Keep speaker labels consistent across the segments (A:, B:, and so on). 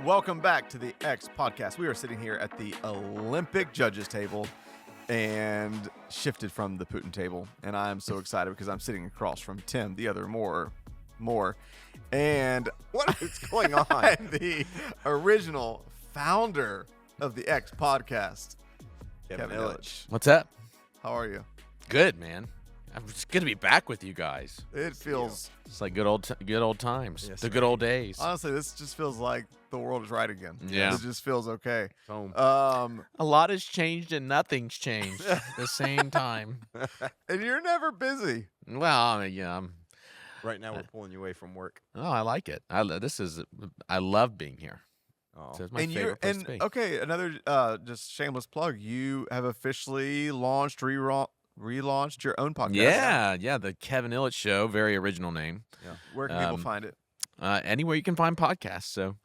A: Welcome back to the X podcast. We are sitting here at the Olympic judges table and shifted from the Putin table. And I'm so excited because I'm sitting across from Tim, the other more. And
B: What is going on?
A: the original founder of the X podcast, Kevin Illich.
C: What's up?
A: How are you?
C: Good, man. It's good to be back with you guys.
A: It feels,
C: It's like good old times,
B: Yes,
C: the good old days.
A: honestly, this just feels like the world is right again.
C: Yeah.
A: It just feels okay.
B: Home.
C: A lot has changed and nothing's changed at the same time.
A: And you're never busy.
C: Well, I mean, yeah.
B: Right now, we're pulling you away from work.
C: I like it. I love being here.
B: Oh.
C: So it's my
A: and
C: favorite place to be.
A: okay, another just shameless plug. You have officially relaunched your own podcast.
C: Yeah, the Kevin Illich Show, very original name.
B: Yeah.
A: Where can people find it?
C: Anywhere you can find podcasts. So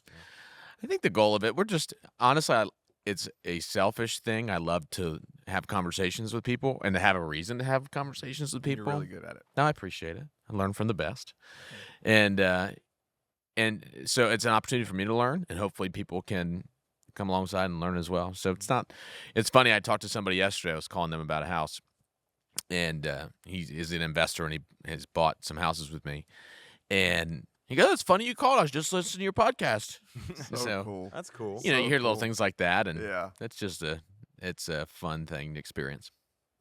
C: I think the goal of it, it's a selfish thing. I love to have conversations with people and to have a reason to have conversations with people.
A: You're really good at it.
C: No, I appreciate it. I learn from the best. And so it's an opportunity for me to learn, and hopefully people can come alongside and learn as well. So it's funny. I talked to somebody yesterday. I was calling them about a house, and he is an investor, and he has bought some houses with me. And he goes, "It's funny you called. I was just listening to your podcast."
A: So cool.
B: That's cool.
C: You know,
A: So
C: you hear little
A: cool.
C: things like that, and
A: Yeah,
C: that's just it's a fun thing to experience.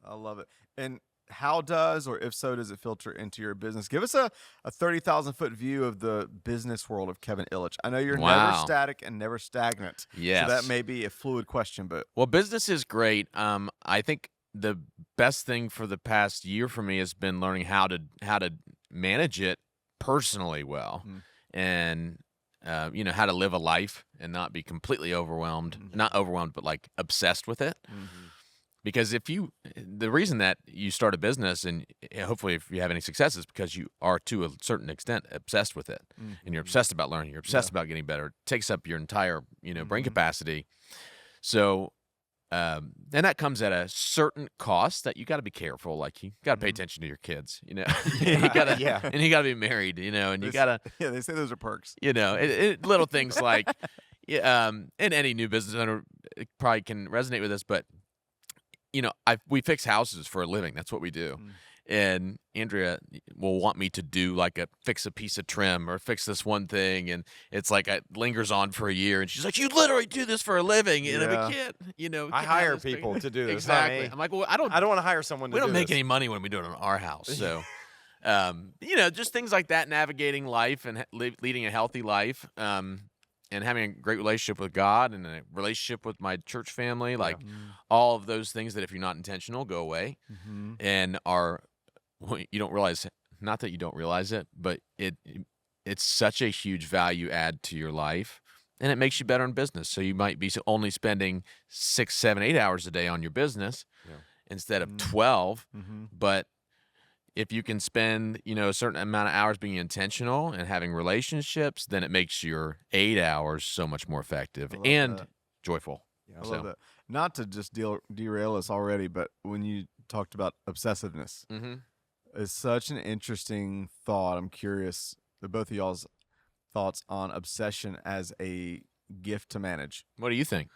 A: I love it. And how does, or if so, does it filter into your business? Give us a 30,000-foot view of the business world of Kevin Illich. I know you're never
C: Wow.
A: static and never stagnant.
C: Yes.
A: So that may be a fluid question, but
C: Well, business is great. I think the best thing for the past year for me has been learning how to manage it personally well, and how to live a life and not be completely overwhelmed. Not overwhelmed, but like obsessed with it. Because the reason that you start a business, and hopefully if you have any success, is because you are to a certain extent obsessed with it, and you're obsessed about learning, you're obsessed about getting better. It takes up your entire brain capacity. So and that comes at a certain cost that you got to be careful. Like you got to pay attention to your kids, you gotta, and you got to be married, and you got to,
A: yeah, they say those are perks.
C: little things like, and any new business owner probably can resonate with this, but we fix houses for a living. That's what we do. And Andrea will want me to do fix a piece of trim or fix this one thing, and it's like it lingers on for a year, and she's like, "You literally do this for a living," and we can't,
B: I hire people to do this.
C: Exactly.
B: Not me.
C: I'm like, well, I don't
B: want to hire someone to
C: we
B: do
C: don't make
B: this.
C: any money when we do it in our house. So, just things like that, navigating life and leading a healthy life, and having a great relationship with God and a relationship with my church family, all of those things that if you're not intentional, go away and you don't realize, not that you don't realize it, but it's such a huge value add to your life, and it makes you better in business. So you might be only spending 6, 7, 8 hours a day on your business instead of 12, but if you can spend, a certain amount of hours being intentional and having relationships, then it makes your 8 hours so much more effective and joyful.
A: I love that. Not to just derail us already, but when you talked about obsessiveness, it's such an interesting thought. I'm curious the both of y'all's thoughts on obsession as a gift to manage.
C: What do you think?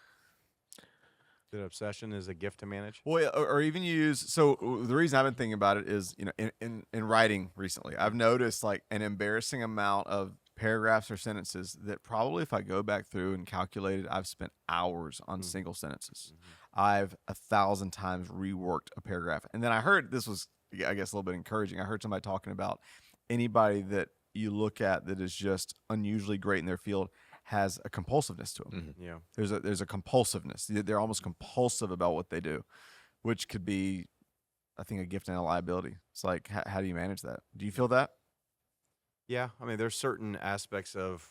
B: That obsession is a gift to manage.
A: Well, or even use. So the reason I've been thinking about it is, in writing recently, I've noticed an embarrassing amount of paragraphs or sentences that probably if I go back through and calculate it, I've spent hours on single sentences. I've 1,000 times reworked a paragraph. And then I heard, this was, I guess, a little bit encouraging. I heard somebody talking about anybody that you look at that is just unusually great in their field has a compulsiveness to them.
B: Yeah.
A: There's a compulsiveness. They're almost compulsive about what they do, which could be, I think, a gift and a liability. It's like, how do you manage that? Do you feel that?
B: Yeah. I mean, there's certain aspects of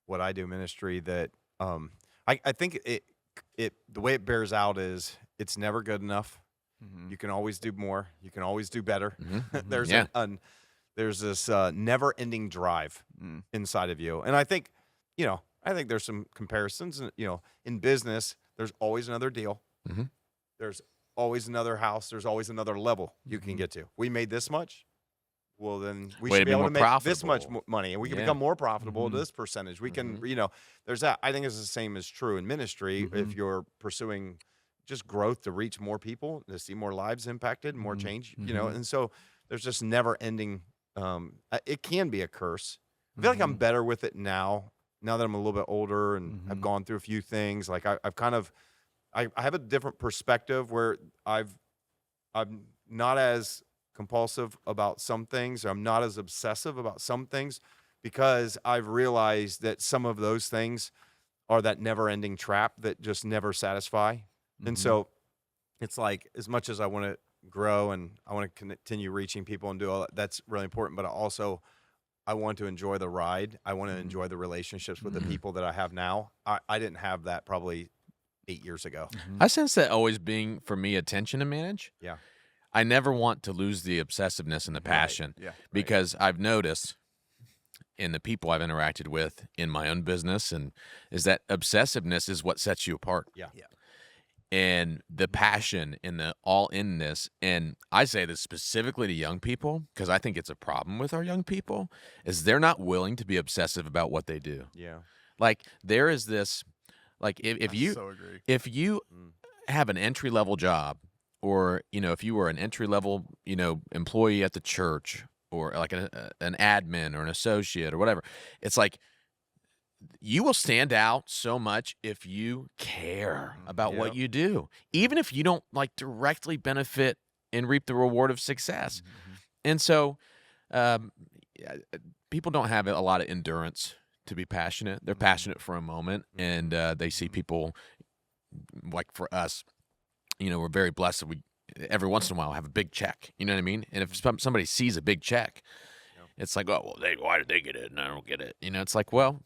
B: what I do ministry that I think the way it bears out is it's never good enough. You can always do more. You can always do better. There's there's this never-ending drive inside of you, and I think there's some comparisons. In business, there's always another deal. There's always another house. There's always another level you can get to. We made this much. Well, then we
C: Way
B: should
C: to
B: be
C: be
B: able
C: more
B: to make this much
C: profitable.
B: money, and we can
C: Yeah.
B: become more profitable to this percentage. We can, there's that. I think it's the same as true in ministry. If you're pursuing just growth to reach more people, to see more lives impacted, more change, and so there's just never ending. It can be a curse. I feel like I'm better with it now that I'm a little bit older and I've gone through a few things. Like I've kind of, I have a different perspective where I'm not as compulsive about some things, or I'm not as obsessive about some things, because I've realized that some of those things are that never-ending trap that just never satisfy. And so it's like, as much as I want to grow and I want to continue reaching people and do all that, that's really important, but I want to enjoy the ride. I want to enjoy the relationships with the people that I have now. I didn't have that probably 8 years ago.
C: I sense that always being, for me, attention to manage.
B: Yeah.
C: I never want to lose the obsessiveness and the passion because I've noticed in the people I've interacted with in my own business is that obsessiveness is what sets you apart.
B: Yeah.
C: And the passion and the all-inness, and I say this specifically to young people because I think it's a problem with our young people, is they're not willing to be obsessive about what they do.
B: Yeah.
C: Like there is this, like if
A: so agree.
C: if you have an entry-level job, or, if you were an entry-level, employee at the church, or like an admin or an associate or whatever, it's like you will stand out so much if you care about what you do, even if you don't like directly benefit and reap the reward of success. And so people don't have a lot of endurance to be passionate. They're passionate for a moment, and they see people, like for us, we're very blessed that we every once in a while have a big check. You know what I mean? And if somebody sees a big check, it's like, oh, well, why did they get it and I don't get it? It's like, well,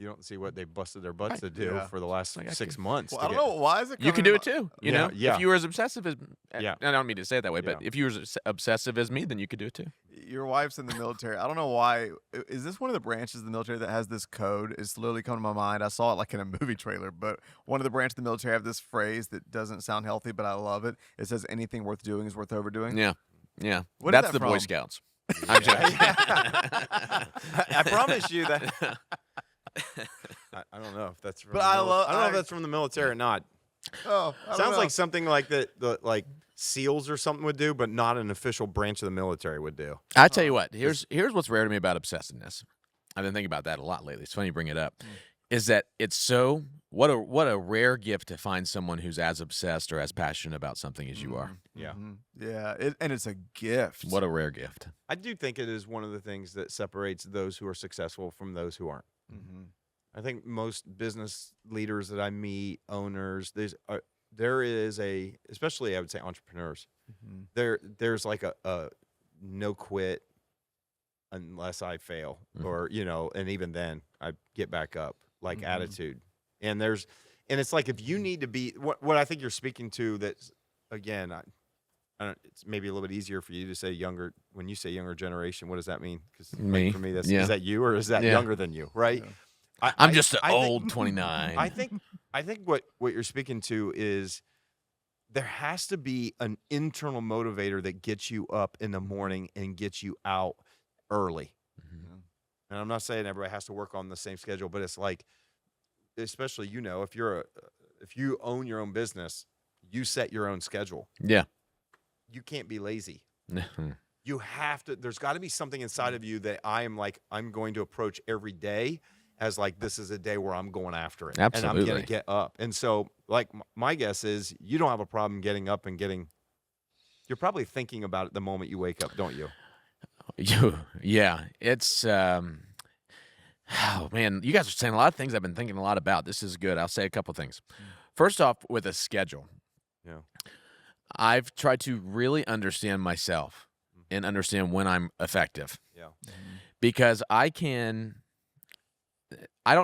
B: You don't see what they busted their butts to do for the last 6 months.
A: Well, I don't know. Why is it
C: you can do it too. You know,
B: Yeah.
C: if you were as obsessive as,
B: Yeah.
C: I don't mean to say it that way, but
B: Yeah.
C: if you were as obsessive as me, then you could do it too.
A: Your wife's in the military. I don't know why. Is this one of the branches of the military that has this code? It's literally come to my mind. I saw it like in a movie trailer, but one of the branches of the military have this phrase that doesn't sound healthy, but I love it. It says anything worth doing is worth overdoing.
C: Yeah. Yeah.
A: What is
C: That's
A: that
C: the Boy
A: from?
C: Scouts. I'm joking.
B: I promise you that. I don't know if that's from
A: But
B: the
A: I
B: mili-
A: love-
B: I don't know if
A: I-
B: that's from the military or not.
A: Oh, I don't
B: Sounds
A: know.
B: like something like the like SEALs or something would do, but not an official branch of the military would do.
C: I tell you what, here's what's rare to me about obsessiveness. I've been thinking about that a lot lately. It's funny you bring it up. Is that it's so what a rare gift to find someone who's as obsessed or as passionate about something as you are.
B: Yeah.
A: Yeah, and it's a gift.
C: What a rare gift.
B: I do think it is one of the things that separates those who are successful from those who aren't. I think most business leaders that I meet, owners, there is especially I would say entrepreneurs, there's like a no quit unless I fail, or and even then I get back up, like attitude. And it's like, if you need to be what I think you're speaking to, that's again, I don't, it's maybe a little bit easier for you to say younger. When you say younger generation, what does that mean? Because
C: Me.
B: for me, that's
C: Yeah.
B: is that you, or is that
C: Yeah.
B: younger than you? Right.
A: Yeah.
C: I'm just an
B: I think-
C: old 29.
B: I think what you're speaking to is there has to be an internal motivator that gets you up in the morning and gets you out early. And I'm not saying everybody has to work on the same schedule, but it's like, especially if you own your own business, you set your own schedule.
C: Yeah.
B: You can't be lazy. You have to. There's got to be something inside of you that I'm going to approach every day as like, this is a day where I'm going after it. And I'm
C: Absolutely.
B: going to get up. And so, like, my guess is you don't have a problem getting up and you're probably thinking about it the moment you wake up, don't you?
C: Yeah. It's oh man, you guys are saying a lot of things I've been thinking a lot about. This is good. I'll say a couple things. First off, with a schedule.
B: Yeah.
C: I've tried to really understand myself and understand when I'm effective.
B: Yeah.
C: Because I don't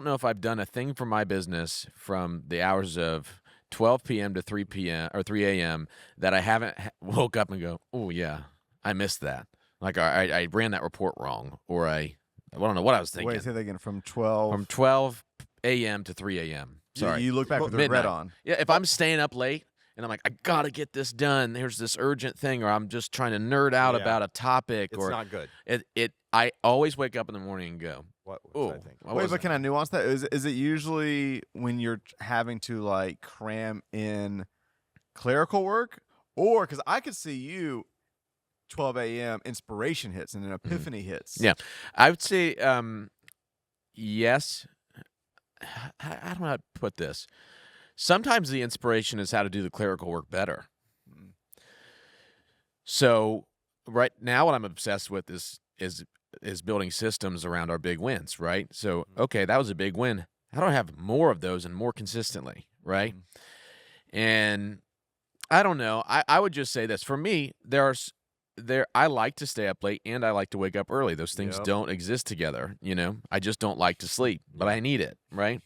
C: know if I've done a thing for my business from the hours of 12 p.m. to 3 p.m. or 3 a.m. that I haven't woke up and go, oh, yeah, I missed that. Like I ran that report wrong, or I don't know what I was thinking.
A: Wait, say that again. From 12.
C: From 12 a.m. to 3 a.m. Sorry.
A: You look back with regret
C: midnight.
A: on.
C: Yeah, if I'm staying up late and I'm like, I gotta get this done. There's this urgent thing, or I'm just trying to nerd out
B: Yeah.
C: about a topic,
B: It's
C: or
B: not good.
C: I always wake up in the morning and go,
B: What was
C: oh,
B: I thinking?
A: Wait, but can I nuance that? Is it usually when you're having to like cram in clerical work, or because I could see you 12 a.m. inspiration hits and an epiphany hits.
C: Yeah. I would say yes. I don't know how to put this. Sometimes the inspiration is how to do the clerical work better. So right now what I'm obsessed with is building systems around our big wins, right? So, okay, that was a big win. How do I have more of those and more consistently, right? And I don't know. I would just say this. For me, I like to stay up late and I like to wake up early. Those things don't exist together, you know? I just don't like to sleep, but I need it, right?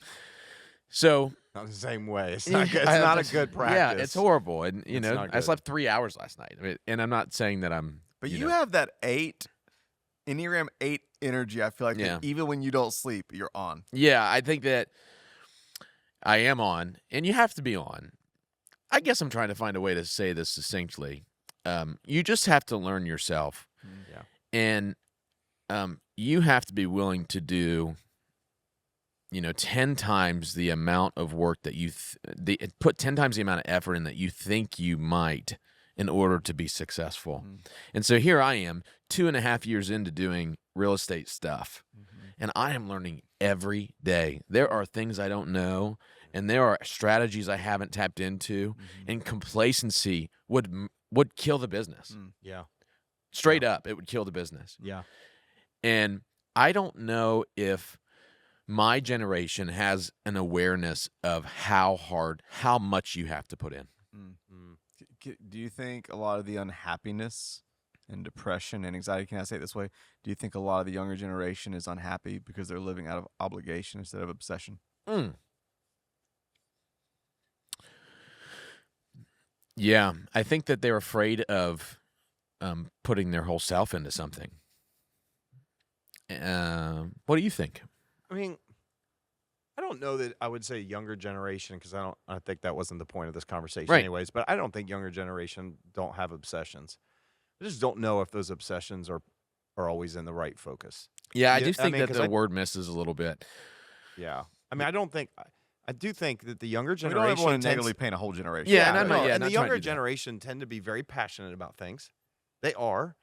C: So
B: not the same way. It's not good. It's not a good practice.
C: Yeah, it's horrible. And
B: It's not
C: I
B: good.
C: slept 3 hours last night. I mean, and I'm not saying that I'm
A: But you
C: know,
A: have that Enneagram 8 energy. I feel like
C: Yeah.
A: that even when you don't sleep, you're on.
C: Yeah, I think that I am on, and you have to be on. I guess I'm trying to find a way to say this succinctly. You just have to learn yourself,
B: Yeah.
C: and you have to be willing to do, 10 times the amount of work that you put 10 times the amount of effort in that you think you might in order to be successful. And so here I am, 2.5 years into doing real estate stuff, and I am learning every day. There are things I don't know, and there are strategies I haven't tapped into, and complacency would kill the business.
B: Yeah.
C: Straight up, it would kill the business.
B: Yeah.
C: And I don't know if my generation has an awareness of how much you have to put in.
A: Do you think a lot of the unhappiness and depression and anxiety, can I say it this way? Do you think a lot of the younger generation is unhappy because they're living out of obligation instead of obsession?
C: Yeah, I think that they're afraid of putting their whole self into something. What do you think?
B: I mean, I don't know that I would say younger generation because I think that wasn't the point of this conversation
C: Right.
B: anyways, but I don't think younger generation don't have obsessions. I just don't know if those obsessions are always in the right focus.
C: Yeah, I
B: Yeah,
C: do
B: I
C: think
B: mean,
C: that
B: 'cause
C: the
B: I-
C: word misses a little bit.
B: Yeah. I mean, I do think that the younger
A: We don't
B: generation
A: ever want to
B: tends-
A: negatively paint a whole generation.
C: Yeah, and I'm
B: no,
C: not- yeah,
B: and
C: not
B: the
C: trying to
B: younger
C: do that.
B: generation tend to be very passionate about things. They are.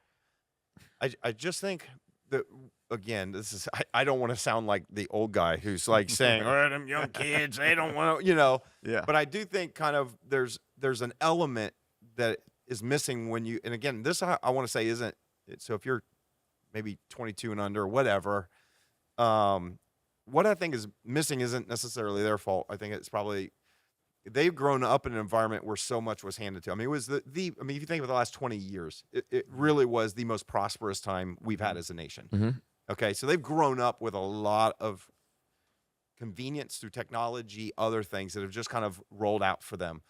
B: I just think that again, I don't want to sound like the old guy who's like saying, "Oh, them young kids, they don't want to,"
A: Yeah.
B: But I do think kind of there's an element that is missing when you, and again, this I want to say isn't so if you're maybe 22 and under or whatever, what I think is missing isn't necessarily their fault. I think it's probably they've grown up in an environment where so much was handed to them. I mean, it was if you think of the last 20 years, it really was the most prosperous time we've had as a nation.
C: Mhm.
B: Okay, so they've grown up with a lot of convenience through technology, other things that have just kind of rolled out for them.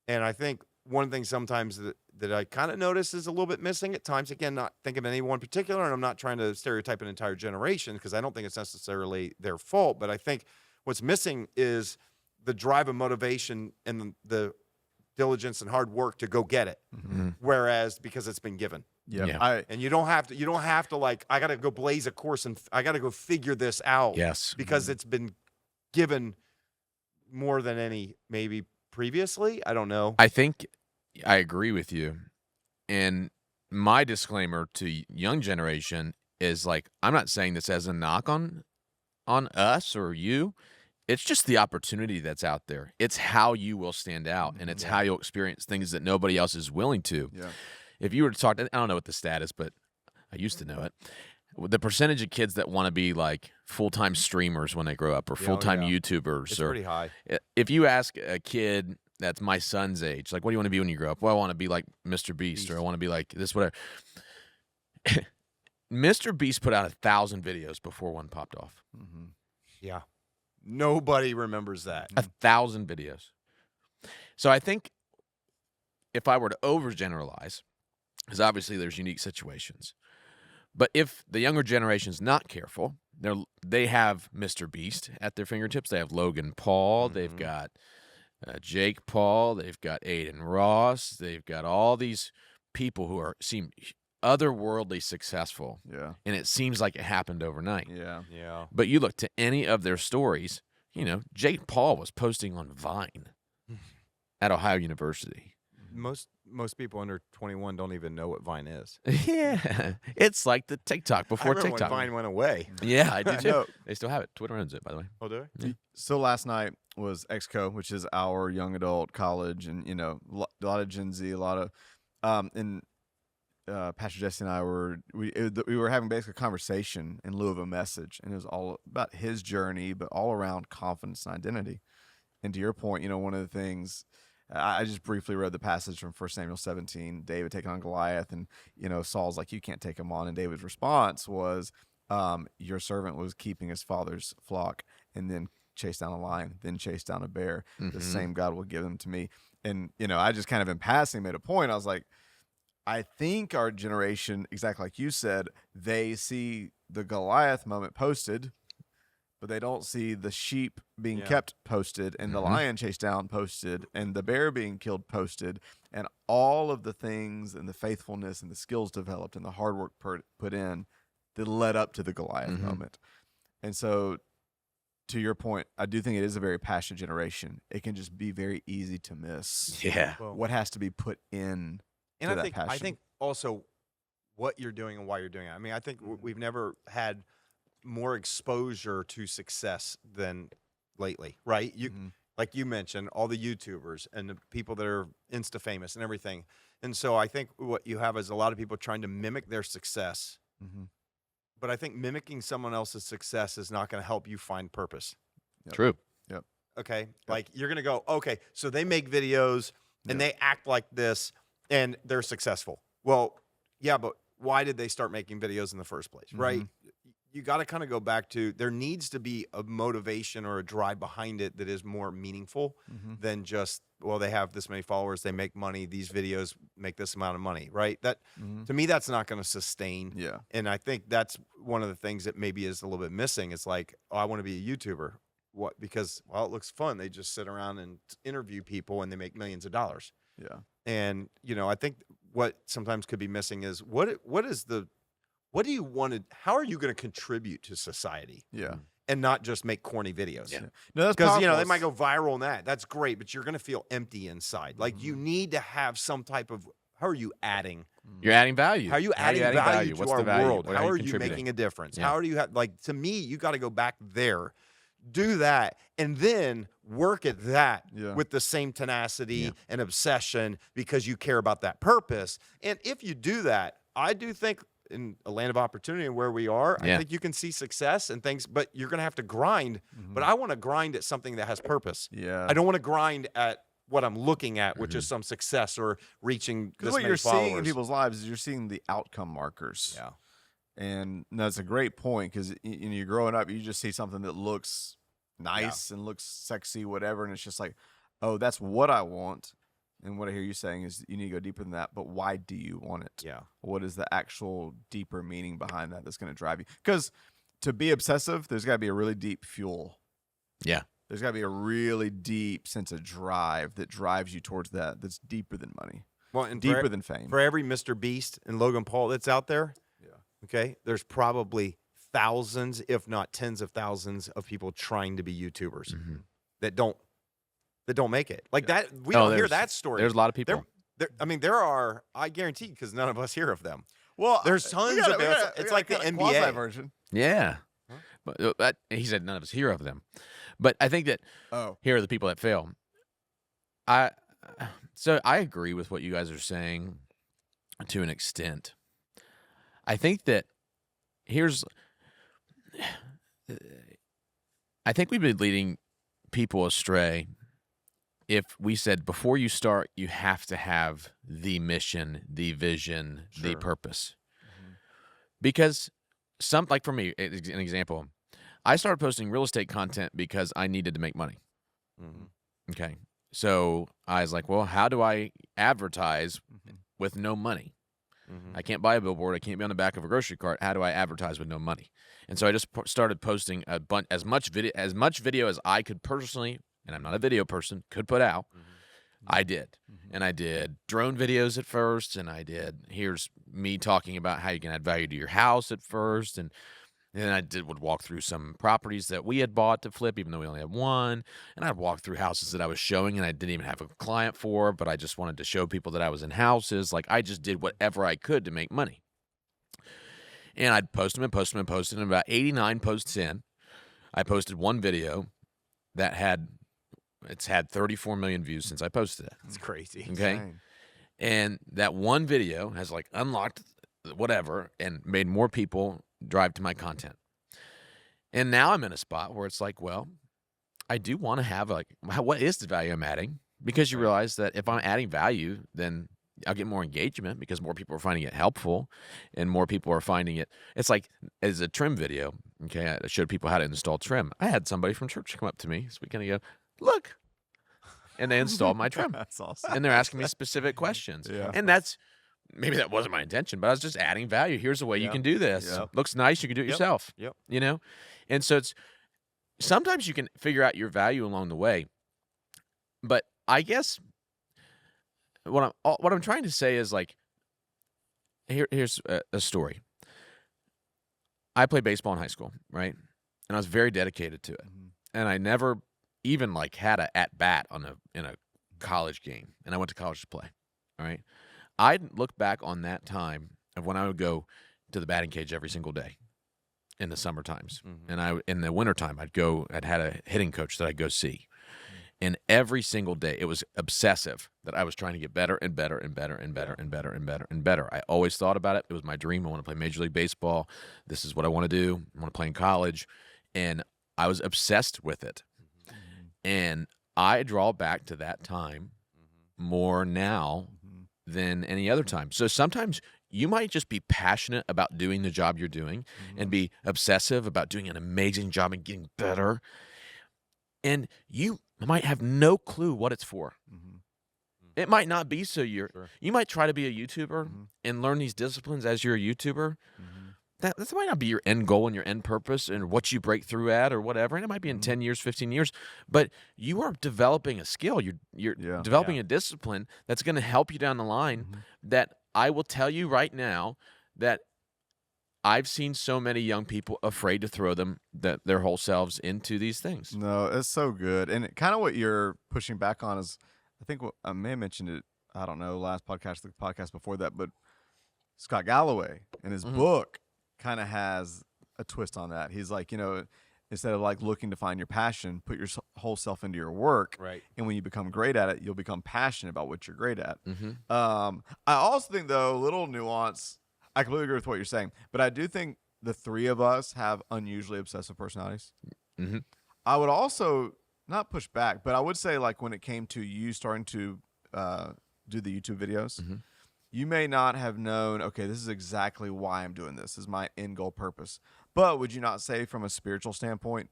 B: And I think one thing sometimes that I kind of notice is a little bit missing at times, again, not thinking of anyone particular, and I'm not trying to stereotype an entire generation because I don't think it's necessarily their fault, but I think what's missing is the drive and motivation and the diligence and hard work to go get it. Whereas because it's been given.
C: Yeah.
B: And you don't have to like, I got to go blaze a course and I got to go figure this out.
C: Yes.
B: Because it's been given more than any maybe previously. I don't know.
C: I think I agree with you. And my disclaimer to young generation is like, I'm not saying this as a knock on us or you. It's just the opportunity that's out there. It's how you will stand out, and it's how you'll experience things that nobody else is willing to.
A: Yeah.
C: If you were to talk, I don't know what the stat is, but I used to know it. The percentage of kids that want to be like full-time streamers when they grow up, or full-time YouTubers,
B: It's
C: or
B: pretty high.
C: if you ask a kid that's my son's age, like, what do you want to be when you grow up? Well, I want to be like Mr. Beast, or I want to be like this, whatever. Mr. Beast put out 1,000 videos before one popped off.
B: Yeah. Nobody remembers that.
C: 1,000 videos. So I think if I were to overgeneralize, because obviously there's unique situations, but if the younger generation's not careful, they have Mr. Beast at their fingertips. They have Logan Paul. They've got Jake Paul. They've got Aiden Ross. They've got all these people who seem otherworldly successful.
A: Yeah.
C: And it seems like it happened overnight.
A: Yeah.
B: Yeah.
C: But you look to any of their stories, Jake Paul was posting on Vine at Ohio University.
B: Most people under 21 don't even know what Vine is.
C: Yeah. It's like the TikTok before
B: I remember
C: TikTok.
B: when Vine went away.
C: Yeah, I do too.
A: know.
C: They still have it. Twitter owns it, by the way.
B: Oh, do they?
A: So last night was XCO, which is our young adult college, and a lot of Gen Z, a lot of, and Pastor Jesse and I we were having basically a conversation in lieu of a message, and it was all about his journey, but all around confidence and identity. And to your point, one of the things. I just briefly read the passage from 1 Samuel 17, David taking on Goliath, and Saul's like, you can't take him on, and David's response was, your servant was keeping his father's flock, and then chased down a lion, then chased down a bear. The same God will give them to me. And I just kind of in passing made a point. I was like, I think our generation, exactly like you said, they see the Goliath moment posted, but they don't see the sheep being kept posted, and the lion chased down posted, and the bear being killed posted, and all of the things and the faithfulness and the skills developed and the hard work put in that led up to the Goliath moment. And so, to your point, I do think it is a very passionate generation. It can just be very easy to miss.
C: Yeah.
A: What has to be put in
B: And
A: to that
B: I
A: passion.
B: think also what you're doing and why you're doing it. I mean, I think we've never had more exposure to success than lately, right? Like you mentioned, all the YouTubers and the people that are Insta famous and everything. And so I think what you have is a lot of people trying to mimic their success. But I think mimicking someone else's success is not going to help you find purpose.
C: True.
A: Yep.
B: Okay. Like you're going to go, okay, so they make videos and they act like this and they're successful. Well, yeah, but why did they start making videos in the first place, right? You got to kind of go back to, there needs to be a motivation or a drive behind it that is more meaningful than just, well, they have this many followers, they make money, these videos make this amount of money, right? That to me, that's not going to sustain.
A: Yeah.
B: And I think that's one of the things that maybe is a little bit missing. It's like, oh, I want to be a YouTuber. What? Because, well, it looks fun. They just sit around and interview people and they make millions of dollars.
A: Yeah.
B: And, I think what sometimes could be missing is what do you want to, how are you going to contribute to society?
A: Yeah.
B: And not just make corny videos.
C: Yeah.
A: No, that's
B: Because,
A: powerful.
B: they might go viral on that. That's great, but you're going to feel empty inside. Like you need to have some type of, how are you adding?
C: You're adding value.
B: How are you adding value to
C: What's
B: our
C: the value?
B: world?
C: What
B: How are you
C: contributing?
B: making a difference?
C: Yeah.
B: How are you, to me, you got to go back there, do that, and then work at that with the same tenacity and obsession because you care about that purpose. And if you do that, I do think in a land of opportunity and where we are, I think you can see success and things, but you're going to have to grind. But I want to grind at something that has purpose.
A: Yeah.
B: I don't want to grind at what I'm looking at, which is some success or reaching this
A: what
B: many
A: you're
B: followers.
A: seeing in people's lives is you're seeing the outcome markers.
B: Yeah.
A: And that's a great point because you're growing up, you just see something that looks nice and looks sexy, whatever, and it's just like, oh, that's what I want. And what I hear you saying is you need to go deeper than that. But why do you want it?
B: Yeah.
A: What is the actual deeper meaning behind that that's going to drive you? Because to be obsessive, there's got to be a really deep fuel.
C: Yeah.
A: There's got to be a really deep sense of drive that drives you towards that. That's deeper than money,
B: Well, and
A: deeper than fame.
B: For every Mr. Beast and Logan Paul that's out there, okay, there's probably thousands, if not tens of thousands, of people trying to be YouTubers that don't make it. Like that, we don't hear that story.
C: There's a lot of people.
B: There are. I guarantee, because none of us hear of them.
A: Well,
B: There's tons of them. It's like the NBA
A: version.
C: Yeah. But he said none of us hear of them. But I think that here are the people that fail. So I agree with what you guys are saying to an extent. I think that I think we've been leading people astray if we said before you start, you have to have the mission, the vision, the purpose. Because like for me, an example, I started posting real estate content because I needed to make money. Okay. So I was like, well, how do I advertise with no money? I can't buy a billboard. I can't be on the back of a grocery cart. How do I advertise with no money? And so I just started posting as much video as I could personally and I'm not a video person, could put out, I did. And I did drone videos at first, and I did, here's me talking about how you can add value to your house at first, and then would walk through some properties that we had bought to flip, even though we only had one, and I'd walk through houses that I was showing and I didn't even have a client for, but I just wanted to show people that I was in houses. Like, I just did whatever I could to make money. And I'd post them and post them and post them, and about 89 posts in, I posted one video that had 34 million views since I posted it.
B: It's crazy.
C: Okay.
A: Insane.
C: And that one video has like unlocked whatever and made more people drive to my content. And now I'm in a spot where it's like, well, I do want to have like, what is the value I'm adding? Because you realize that if I'm adding value, then I'll get more engagement because more people are finding it helpful and more people are finding it. It's like, as a trim video, okay, I showed people how to install trim. I had somebody from church come up to me this weekend and go, look. And they installed my trim.
A: That's awesome.
C: And they're asking me specific questions.
A: Yeah.
C: And maybe that wasn't my intention, but I was just adding value. Here's a way you can do this.
A: Yep.
C: Looks nice. You can do it yourself.
B: Yep.
C: You know? And so sometimes you can figure out your value along the way. But I guess what I'm trying to say is, like, here's a story. I played baseball in high school, right? And I was very dedicated to it. And I never even like had a at bat in a college game, and I went to college to play. All right, I'd look back on that time of when I would go to the batting cage every single day in the summer times, and in the winter time I'd had a hitting coach that I'd go see, and every single day it was obsessive that I was trying to get better and better and better and better and better and better and better. I always thought about it. It was my dream. I want to play Major League Baseball. This is what I want to do. I want to play in college, and I was obsessed with it. And I draw back to that time more now than any other time. So sometimes you might just be passionate about doing the job you're doing and be obsessive about doing an amazing job and getting better. And you might have no clue what it's for. It might not be so you might try to be a YouTuber and learn these disciplines as you're a YouTuber. That might not be your end goal and your end purpose and what you break through at or whatever. And it might be in 10 years, 15 years. But you are developing a skill. You're developing a discipline that's going to help you down the line that I will tell you right now that I've seen so many young people afraid to throw their whole selves into these things.
A: No, it's so good. And kind of what you're pushing back on is, I think I may have mentioned it, I don't know, last podcast, the podcast before that, but Scott Galloway in his book kind of has a twist on that. He's like, instead of like looking to find your passion, put your whole self into your work.
B: Right.
A: And when you become great at it, you'll become passionate about what you're great at. I also think, though, little nuance, I completely agree with what you're saying, but I do think the three of us have unusually obsessive personalities. I would also not push back, but I would say, like, when it came to you starting to do the YouTube videos, you may not have known, okay, this is exactly why I'm doing this. This is my end goal purpose. But would you not say, from a spiritual standpoint,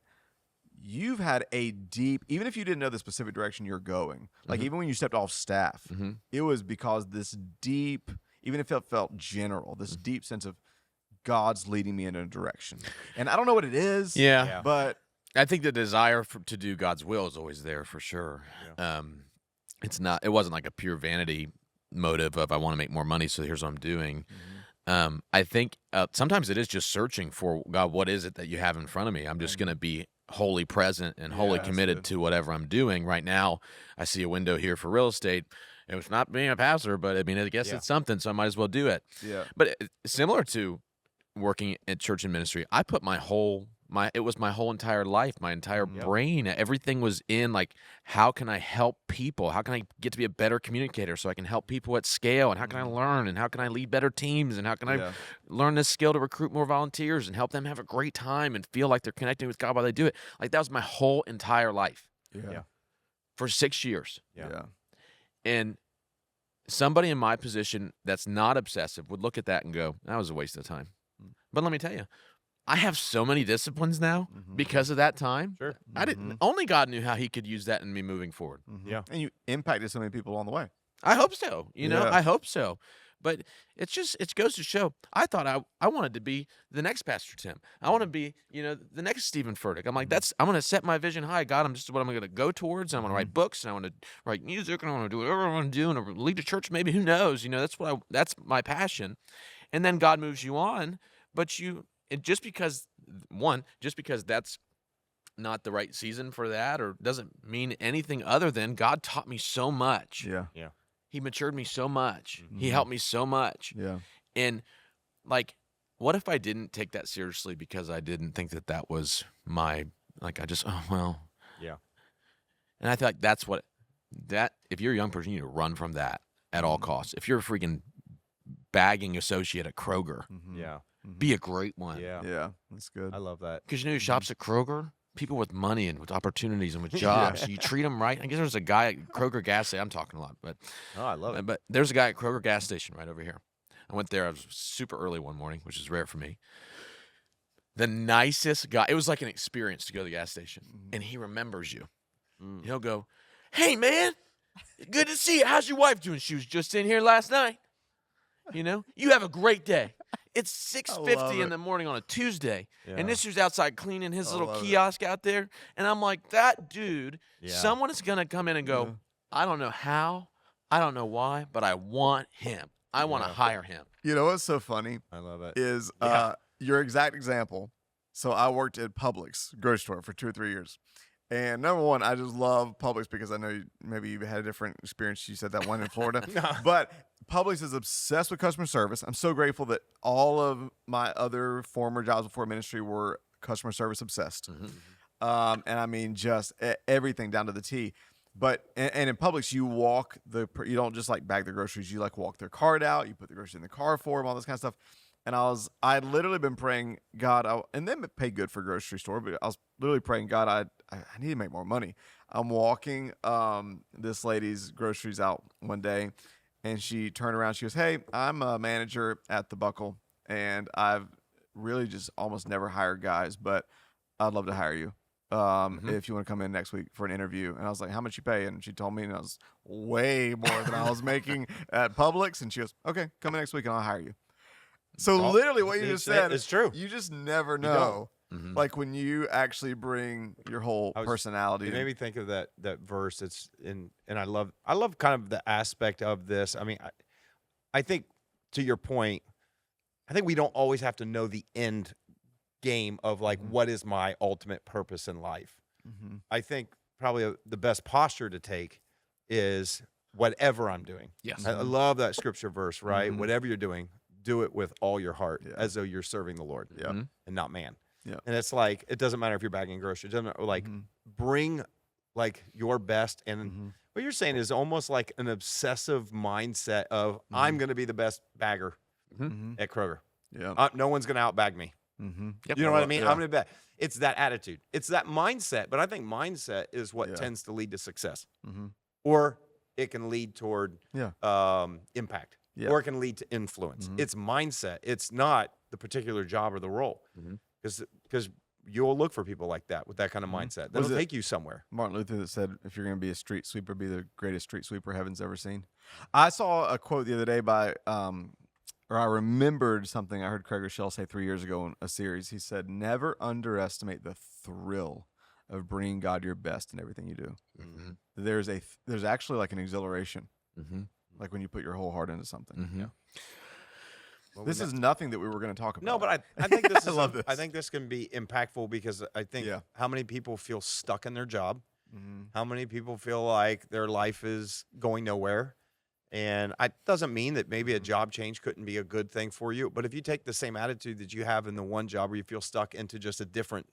A: you've had a deep, even if you didn't know the specific direction you're going, like even when you stepped off staff, it was because this deep, even if it felt general, this deep sense of God's leading me in a direction. And I don't know what it is, but
C: I think the desire to do God's will is always there for sure. It wasn't like a pure vanity motive of I want to make more money, so here's what I'm doing. I think sometimes it is just searching for, God, what is it that you have in front of me? I'm just going to be wholly present and wholly committed to whatever I'm doing. Right now, I see a window here for real estate. It's not being a pastor, but I mean, I guess it's something, so I might as well do it. But similar to working at church and ministry, I put it was my whole entire life, my entire brain, everything was in, like, how can I help people? How can I get to be a better communicator so I can help people at scale? And how can I learn? And how can I lead better teams? And how can I learn this skill to recruit more volunteers and help them have a great time and feel like they're connecting with God while they do it? Like, that was my whole entire life. For 6 years. And somebody in my position that's not obsessive would look at that and go, that was a waste of time. But let me tell you, I have so many disciplines now because of that time. Only God knew how he could use that in me moving forward.
A: And you impacted so many people along the way.
C: I hope so. I hope so. But it goes to show, I thought I wanted to be the next Pastor Tim. I want to be, the next Stephen Furtick. I'm like, I'm going to set my vision high. God, this is what I'm going to go towards. And I want to write books, and I want to write music, and I want to do whatever I want to do, and lead a church. Maybe, who knows? That's my passion. And then God moves you on, but just because that's not the right season for that, or doesn't mean anything other than God taught me so much.
A: Yeah.
C: He matured me so much. He helped me so much.
A: Yeah.
C: And like, what if I didn't take that seriously because I didn't think that was my, like, I just, oh, well.
B: Yeah.
C: And I feel like if you're a young person, you need to run from that at all costs. If you're a freaking bagging associate at Kroger,
B: Yeah.
C: be a great one.
B: Yeah.
A: Yeah. That's good.
B: I love that.
C: Because who shops at Kroger? People with money and with opportunities and with jobs. You treat them right. I guess there's a guy at Kroger gas station. I'm talking a lot, but
B: I love it.
C: But there's a guy at Kroger gas station right over here. I went there. I was super early one morning, which is rare for me. The nicest guy. It was like an experience to go to the gas station, and he remembers you. He'll go, "Hey man, good to see you. How's your wife doing? She was just in here last night. You have a great day." It's 6:50 in the morning on a Tuesday, and this dude's outside cleaning his little kiosk out there, and I'm like, that dude, someone is going to come in and go, I don't know how, I don't know why, but I want him. I want to hire him.
A: You know what's so funny?
B: I love it.
A: Is your exact example. So I worked at Publix grocery store for 2 or 3 years. And number one, I just love Publix because I know maybe you've had a different experience. You said that one in Florida. But Publix is obsessed with customer service. I'm so grateful that all of my other former jobs before ministry were customer service obsessed. And I mean, just everything down to the T. But and in Publix, you you don't just like bag the groceries. You like walk their cart out. You put the groceries in the car for them, all this kind of stuff. And I'd literally been praying, God, and they pay good for a grocery store, but I was literally praying, God, I need to make more money. I'm walking this lady's groceries out one day, and she turned around. She goes, "Hey, I'm a manager at the Buckle, and I've really just almost never hired guys, but I'd love to hire you if you want to come in next week for an interview." And I was like, "How much you pay?" And she told me, and I was way more than I was making at Publix. And she goes, "Okay, come in next week, and I'll hire you." So literally what you just said
B: is true.
A: You just never know. Like when you actually bring your whole personality.
B: It made me think of that verse. And I love kind of the aspect of this. I mean, I think to your point, I think we don't always have to know the end game of like what is my ultimate purpose in life. I think probably the best posture to take is whatever I'm doing.
C: Yes.
B: I love that scripture verse, right? Whatever you're doing, do it with all your heart, as though you're serving the Lord and not man. And it's like, it doesn't matter if you're bagging groceries. It doesn't matter, like bring like your best. And what you're saying is almost like an obsessive mindset of I'm going to be the best bagger at Kroger. No one's going to outbag me. You know what I mean? I'm going to bet. It's that attitude. It's that mindset. But I think mindset is what tends to lead to success. Or it can lead toward impact. Or it can lead to influence. It's mindset. It's not the particular job or the role. Because you'll look for people like that with that kind of mindset. That'll take you somewhere.
A: Martin Luther that said, if you're going to be a street sweeper, be the greatest street sweeper heaven's ever seen. I saw a quote the other day by, or I remembered something I heard Craig Rochelle say 3 years ago in a series. He said, never underestimate the thrill of bringing God your best in everything you do. There's actually like an exhilaration. Like when you put your whole heart into something. This is nothing that we were going to talk about.
B: No, but I think this is.
A: I love this.
B: I think this can be impactful because I think how many people feel stuck in their job, how many people feel like their life is going nowhere, and it doesn't mean that maybe a job change couldn't be a good thing for you. But if you take the same attitude that you have in the one job where you feel stuck into just a different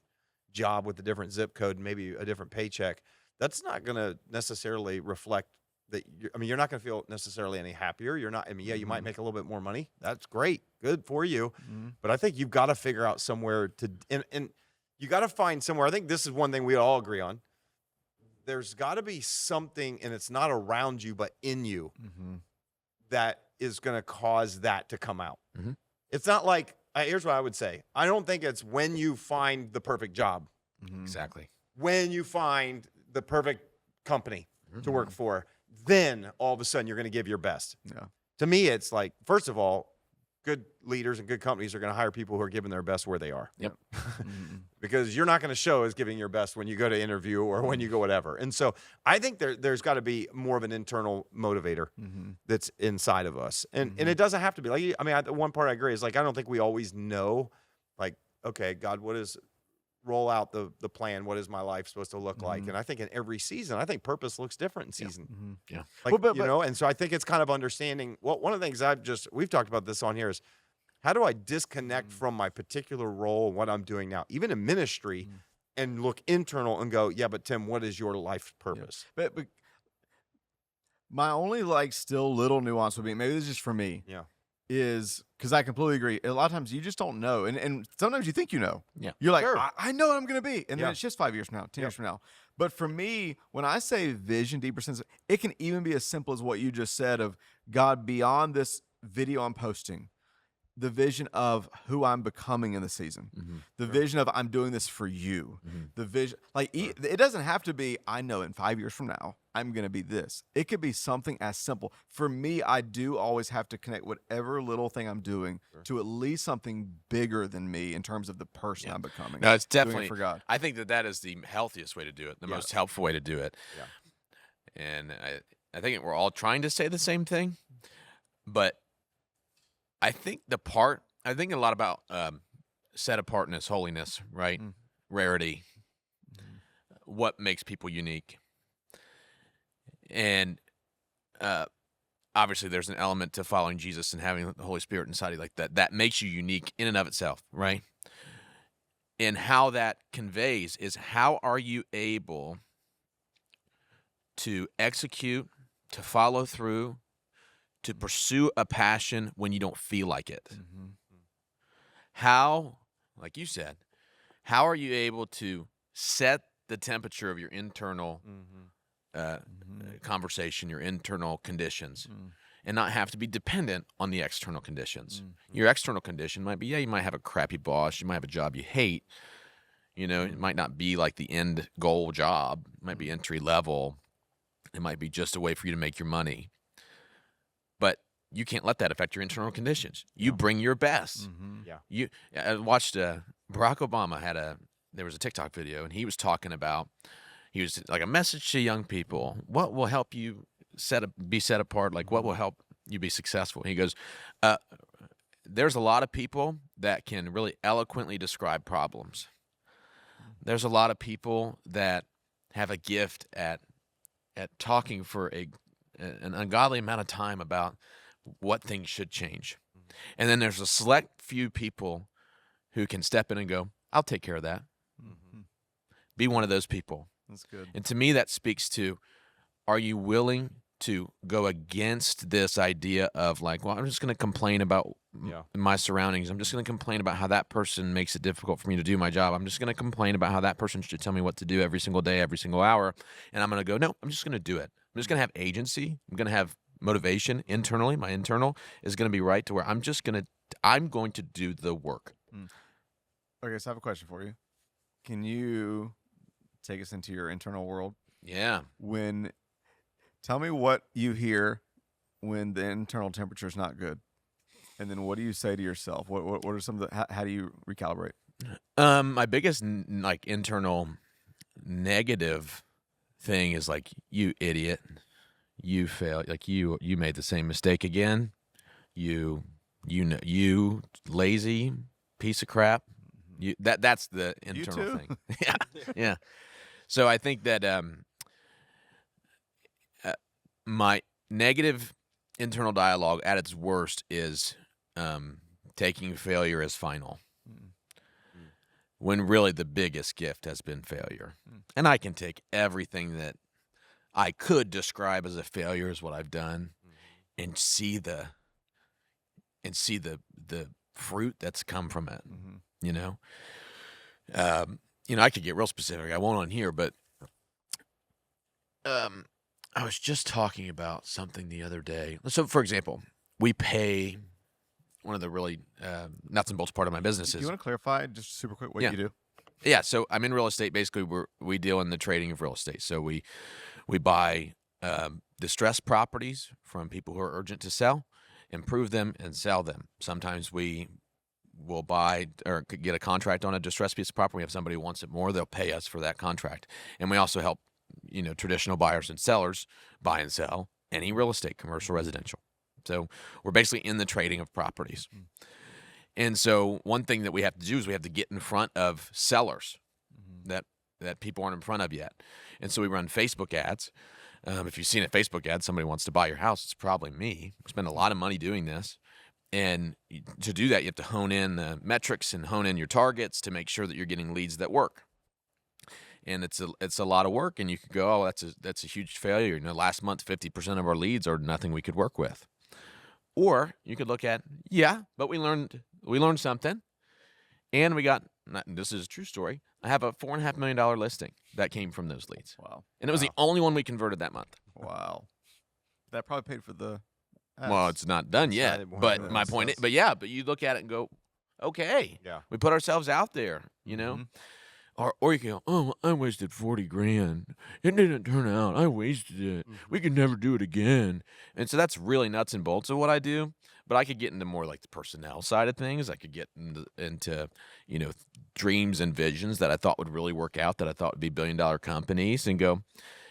B: job with a different zip code and maybe a different paycheck, that's not going to necessarily reflect. You're not going to feel necessarily any happier. You're not. You might make a little bit more money. That's great, good for you. But I think you've got to figure out somewhere to, and you got to find somewhere. I think this is one thing we all agree on. There's got to be something, and it's not around you, but in you, that is going to cause that to come out. It's not like. Here's what I would say. I don't think it's when you find the perfect job.
C: Exactly.
B: When you find the perfect company to work for. Then all of a sudden you're going to give your best. to me, it's like, first of all, good leaders and good companies are going to hire people who are giving their best where they are.
C: Yep.
B: Because you're not going to show as giving your best when you go to interview or when you go whatever. And so I think there's got to be more of an internal motivator that's inside of us. And it doesn't have to be like, I mean, the one part I agree is like, I don't think we always know, like, okay, God, roll out the plan. What is my life supposed to look like? And I think in every season, I think purpose looks different in season.
C: Yeah.
B: Like, you know, and so I think it's kind of understanding. Well, one of the things we've talked about this on here is, how do I disconnect from my particular role and what I'm doing now, even in ministry, and look internal and go, yeah, but Tim, what is your life purpose?
A: Yeah. But my only like still little nuance would be, maybe this is just for me.
B: Yeah.
A: Is because I completely agree. A lot of times you just don't know. And sometimes you think you know.
C: Yeah.
A: You're like,
B: Sure.
A: I know what I'm going to be. And then it's just 5 years from now, 10 years from now. But for me, when I say vision, deeper sense, it can even be as simple as what you just said of God beyond this video I'm posting. The vision of who I'm becoming in the season, the vision of I'm doing this for you, the vision, like it doesn't have to be, I know in 5 years from now, I'm going to be this. It could be something as simple. For me, I do always have to connect whatever little thing I'm doing to at least something bigger than me in terms of the person I'm becoming.
C: No, it's
A: Doing it
C: definitely
A: for God.
C: I think that is the healthiest way to do it, the most helpful way to do it.
B: Yeah.
C: And I think we're all trying to say the same thing, but I think a lot about set apartness, holiness, right? Rarity, what makes people unique. And obviously there's an element to following Jesus and having the Holy Spirit inside you like that. That makes you unique in and of itself, right? And how that conveys is, how are you able to execute, to follow through, to pursue a passion when you don't feel like it? How, like you said, how are you able to set the temperature of your internal conversation, your internal conditions, and not have to be dependent on the external conditions? Your external condition might be, you might have a crappy boss, you might have a job you hate, you know, it might not be like the end goal job, it might be entry level, it might be just a way for you to make your money. But you can't let that affect your internal conditions. You bring your best. I watched Barack Obama there was a TikTok video, and he was talking about, he was like a message to young people. What will help you be set apart? Like, what will help you be successful? And he goes, there's a lot of people that can really eloquently describe problems. There's a lot of people that have a gift at talking for an ungodly amount of time about what things should change. And then there's a select few people who can step in and go, I'll take care of that. Be one of those people.
A: That's good.
C: And to me, that speaks to, are you willing to go against this idea of like, well, I'm just going to complain about my surroundings. I'm just going to complain about how that person makes it difficult for me to do my job. I'm just going to complain about how that person should tell me what to do every single day, every single hour. And I'm going to go, no, I'm just going to do it. I'm just going to have agency. I'm going to have motivation internally. My internal is going to be right to where I'm going to do the work.
A: Okay, so I have a question for you. Can you take us into your internal world?
C: Yeah.
A: Tell me what you hear when the internal temperature is not good, and then what do you say to yourself? What are some of the? How do you recalibrate?
C: My biggest like internal negative thing is like, you idiot, you fail, like you made the same mistake again, you lazy piece of crap. That's the internal thing. Yeah. So I think that my negative internal dialogue at its worst is taking failure as final, when really the biggest gift has been failure. And I can take everything that I could describe as a failure as what I've done, and see the fruit that's come from it. You know, I could get real specific. I won't on here, but I was just talking about something the other day. So, for example, we pay one of the really nuts and bolts part of my business
A: Do
C: is.
A: you want to clarify just super quick what
C: Yeah.
A: you do?
C: Yeah, so I'm in real estate. Basically, we deal in the trading of real estate. So we buy distressed properties from people who are urgent to sell, improve them, and sell them. Sometimes we will buy or could get a contract on a distressed piece of property. We have somebody who wants it more, they'll pay us for that contract. And we also help, traditional buyers and sellers buy and sell any real estate, commercial, residential. So we're basically in the trading of properties. And so one thing that we have to do is we have to get in front of sellers that people aren't in front of yet. And so we run Facebook ads. If you've seen a Facebook ad, somebody wants to buy your house, it's probably me. We spend a lot of money doing this. And to do that, you have to hone in the metrics and hone in your targets to make sure that you're getting leads that work. And it's a lot of work, and you could go, oh, that's a huge failure. Last month, 50% of our leads are nothing we could work with. Or you could look at, but we learned something, and we got. This is a true story. I have a $4.5 million listing that came from those leads.
A: Wow.
C: And it was the only one we converted that month.
A: Wow. That probably paid for the ads.
C: Well, it's not done yet. But my point is, but you look at it and go, okay, we put ourselves out there, Or you can go, oh, I wasted $40,000. It didn't turn out. I wasted it. We could never do it again. And so that's really nuts and bolts of what I do. But I could get into more like the personnel side of things. I could get into dreams and visions that I thought would really work out, that I thought would be billion-dollar companies, and go,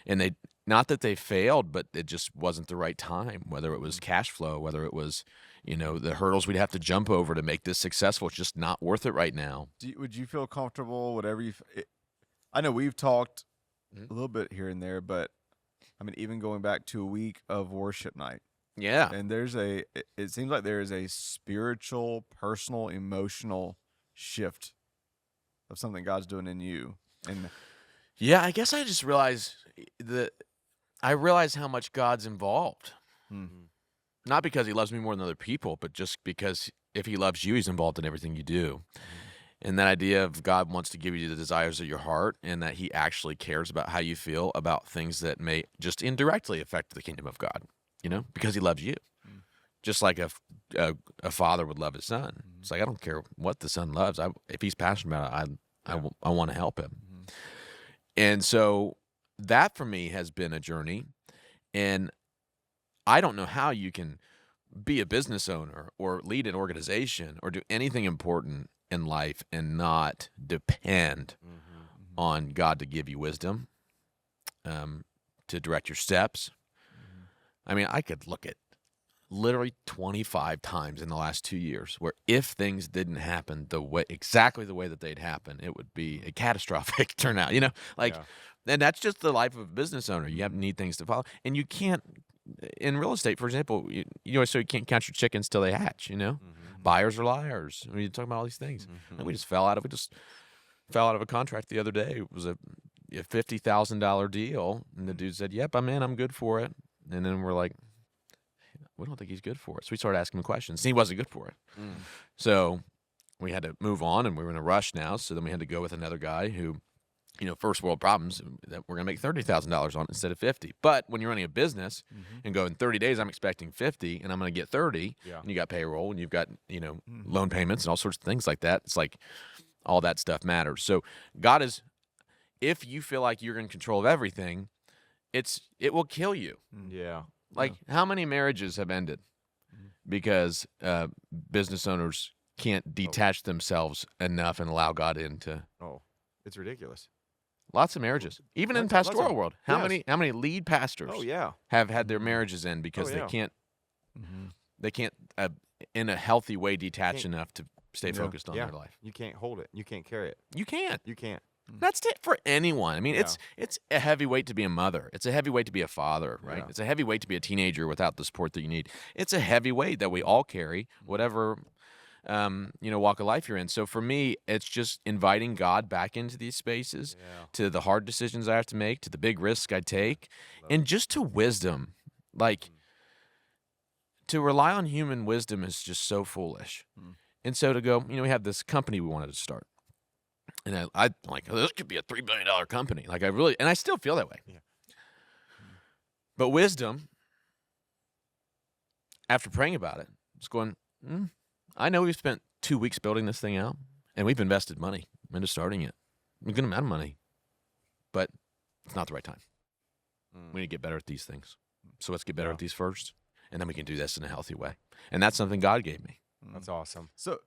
C: and they, not that they failed, but it just wasn't the right time. Whether it was cash flow, whether it was the hurdles we'd have to jump over to make this successful, it's just not worth it right now.
A: Would you feel comfortable, whatever I know we've talked a little bit here and there, but I mean, even going back to a week of worship night.
C: Yeah.
A: And it seems like there is a spiritual, personal, emotional shift of something God's doing in you. And
C: yeah, I guess I just realized how much God's involved. Not because he loves me more than other people, but just because if he loves you, he's involved in everything you do. And that idea of God wants to give you the desires of your heart, and that he actually cares about how you feel about things that may just indirectly affect the kingdom of God, because he loves you. Just like a father would love his son. It's like, I don't care what the son loves. If he's passionate about it, I want to help him. And so that for me has been a journey. And I don't know how you can be a business owner or lead an organization or do anything important in life and not depend on God to give you wisdom, to direct your steps. I mean, I could look at literally 25 times in the last 2 years where if things didn't happen exactly the way that they'd happen, it would be a catastrophic turnout, and that's just the life of a business owner. You need things to follow, and you can't, in real estate, for example, so you can't count your chickens till they hatch, Buyers are liars. I mean, you're talking about all these things. And we just fell out of a contract the other day. It was a $50,000 deal, and the dude said, "Yep, I'm in. I'm good for it." And then we're like, "We don't think he's good for it." So we started asking him questions. And he wasn't good for it. So we had to move on, and we were in a rush now. So then we had to go with another guy who, first world problems, that we're going to make $30,000 on instead of 50. But when you're running a business and go in 30 days, I'm expecting 50 and I'm going to get 30, and you got payroll and you've got, loan payments and all sorts of things like that. It's like all that stuff matters. So God is, if you feel like you're in control of everything, it will kill you.
B: Yeah.
C: Like how many marriages have ended because business owners can't detach themselves enough and allow God into.
B: Oh, it's ridiculous.
C: Lots of marriages, even in pastoral world. How
B: yes.
C: many lead pastors? Have had their marriages end because they can't in a healthy way detach enough to stay focused on their life.
B: You can't hold it. You can't carry it.
C: You can't.
B: You can't.
C: That's it for anyone. I mean, it's a heavy weight to be a mother. It's a heavy weight to be a father, right?
B: Yeah.
C: It's a heavy weight to be a teenager without the support that you need. It's a heavy weight that we all carry, whatever walk of life you're in. So for me, it's just inviting God back into these spaces, to the hard decisions I have to make, to the big risks I take, and just to wisdom. Like, to rely on human wisdom is just so foolish. And so to go, we have this company we wanted to start. And I'm like, oh, this could be a $3 billion company. Like and I still feel that way.
B: Yeah.
C: But wisdom, after praying about it, was going, I know we've spent 2 weeks building this thing out, and we've invested money into starting it. A good amount of money. But it's not the right time. We need to get better at these things. So let's get better at these first. and then we can do this in a healthy way. And that's something God gave me.
B: That's awesome.
A: So,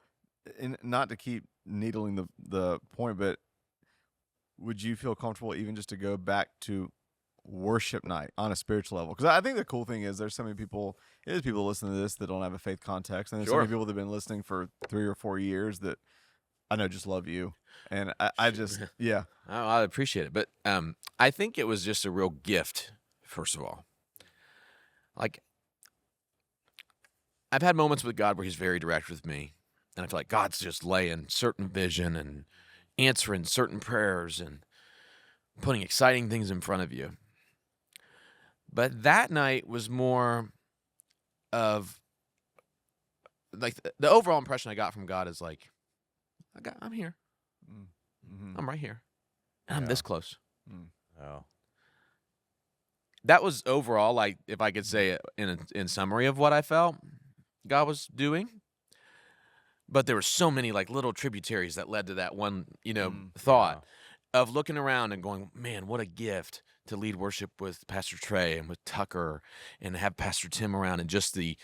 A: and not to keep needling the point, but would you feel comfortable even just to go back to worship night on a spiritual level? Because I think the cool thing is there's so many people, there's people listening to this that don't have a faith context, and there's so many people that have been listening for 3 or 4 years that I know just love you, and I just
C: I appreciate it, but I think it was just a real gift. First of all, like I've had moments with God where He's very direct with me, and I feel like God's just laying certain vision and answering certain prayers and putting exciting things in front of you. But that night was more of like the overall impression I got from God is like, I'm here.
A: Mm-hmm.
C: I'm right here. And I'm this close.
B: Oh.
C: That was overall, like, if I could say it in summary of what I felt God was doing. But there were so many like little tributaries that led to that one, thought of looking around and going, man, what a gift to lead worship with Pastor Trey and with Tucker and have Pastor Tim around, and just the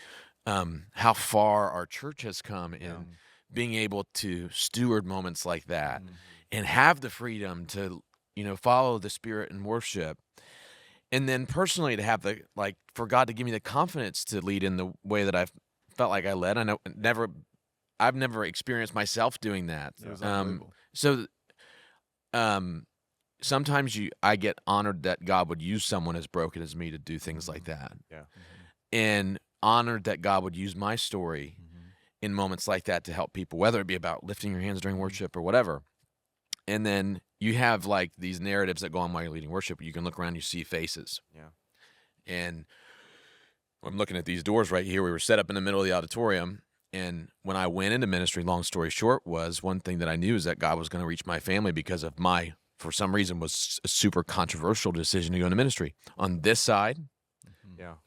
C: how far our church has come in being able to steward moments like that and have the freedom to, follow the Spirit and worship. And then personally to have for God to give me the confidence to lead in the way that I felt like I led. I know I've never experienced myself doing that.
A: It was unbelievable.
C: Sometimes I get honored that God would use someone as broken as me to do things like that.
B: Yeah.
C: And honored that God would use my story in moments like that to help people, whether it be about lifting your hands during worship or whatever. And then you have like these narratives that go on while you're leading worship. You can look around, you see faces.
B: Yeah.
C: And I'm looking at these doors right here. We were set up in the middle of the auditorium. And when I went into ministry, long story short, was one thing that I knew is that God was going to reach my family because of for some reason, was a super controversial decision to go into ministry. On this side,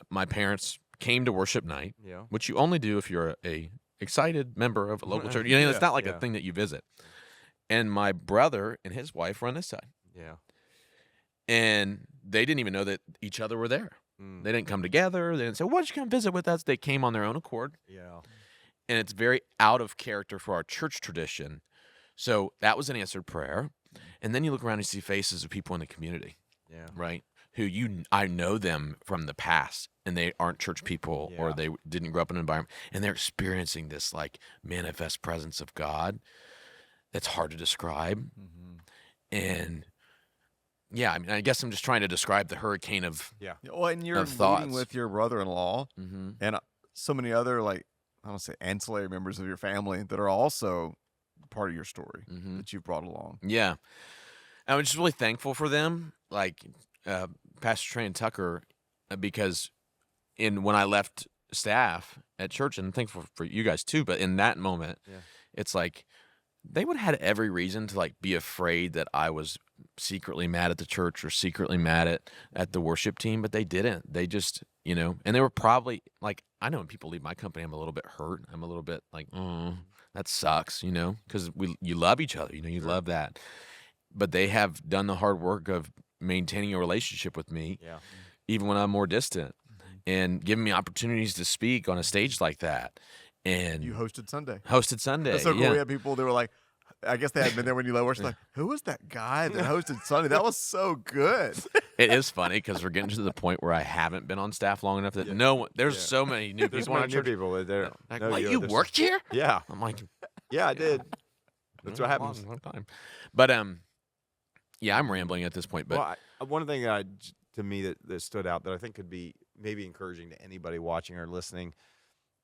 C: my parents came to worship night, which you only do if you're a excited member of a local church. It's not like a thing that you visit. And my brother and his wife were on this side.
B: Yeah.
C: And they didn't even know that each other were there. They didn't come together. They didn't say, why don't you come visit with us? They came on their own accord.
B: Yeah.
C: And it's very out of character for our church tradition. So that was an answered prayer. And then you look around and you see faces of people in the community.
B: Yeah.
C: Right? Who I know them from the past, and they aren't church people or they didn't grow up in an environment, and they're experiencing this like manifest presence of God that's hard to describe. And I guess I'm just trying to describe the hurricane of
A: Well, and you're
C: thoughts.
A: leading with your brother-in-law and so many other like, I don't say ancillary members of your family that are also part of your story that you've brought along.
C: Yeah. I'm just really thankful for them, like Pastor Trey and Tucker, because when I left staff at church, and I'm thankful for you guys too, but in that moment, it's like they would have had every reason to like be afraid that I was secretly mad at the church or secretly mad at the worship team, but they didn't. They just, and they were probably like, I know when people leave my company, I'm a little bit hurt. I'm a little bit like, that sucks, because you love each other, you love that. But they have done the hard work of maintaining a relationship with me, even when I'm more distant, and giving me opportunities to speak on a stage like that. And
A: you hosted Sunday.
C: That's
A: so cool. We had people that were like, I guess they hadn't been there when you led worship. Like, who was that guy that hosted Sunday? That was so good.
C: It is funny because we're getting to the point where I haven't been on staff long enough that there's so many new people.
B: There's so many new people that they're
C: like, you worked here?
B: Yeah.
C: I'm like,
B: yeah, I did. That's what happens.
C: Long time. But I'm rambling at this point. But
B: one thing to me that stood out that I think could be maybe encouraging to anybody watching or listening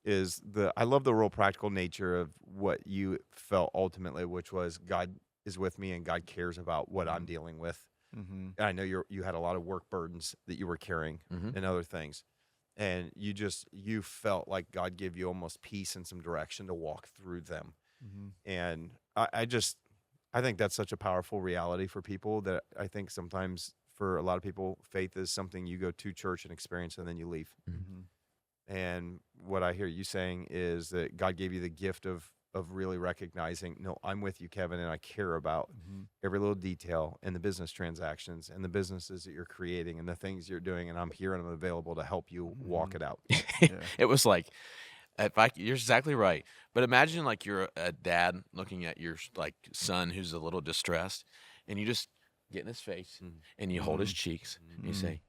B: is I love the real practical nature of what you felt ultimately, which was God is with me and God cares about what I'm dealing with. And I know you had a lot of work burdens that you were carrying and other things. And you felt like God gave you almost peace and some direction to walk through them. And I think that's such a powerful reality for people that I think sometimes for a lot of people, faith is something you go to church and experience and then you leave. And what I hear you saying is that God gave you the gift of of really recognizing, no, I'm with you, Kevin, and I care about
A: Mm-hmm.
B: every little detail in the business transactions and the businesses that you're creating and the things you're doing, and I'm here and I'm available to help you walk it out.
C: It was like, you're exactly right. But imagine like you're a dad looking at your like son who's a little distressed, and you just get in his face and you hold his cheeks and you say,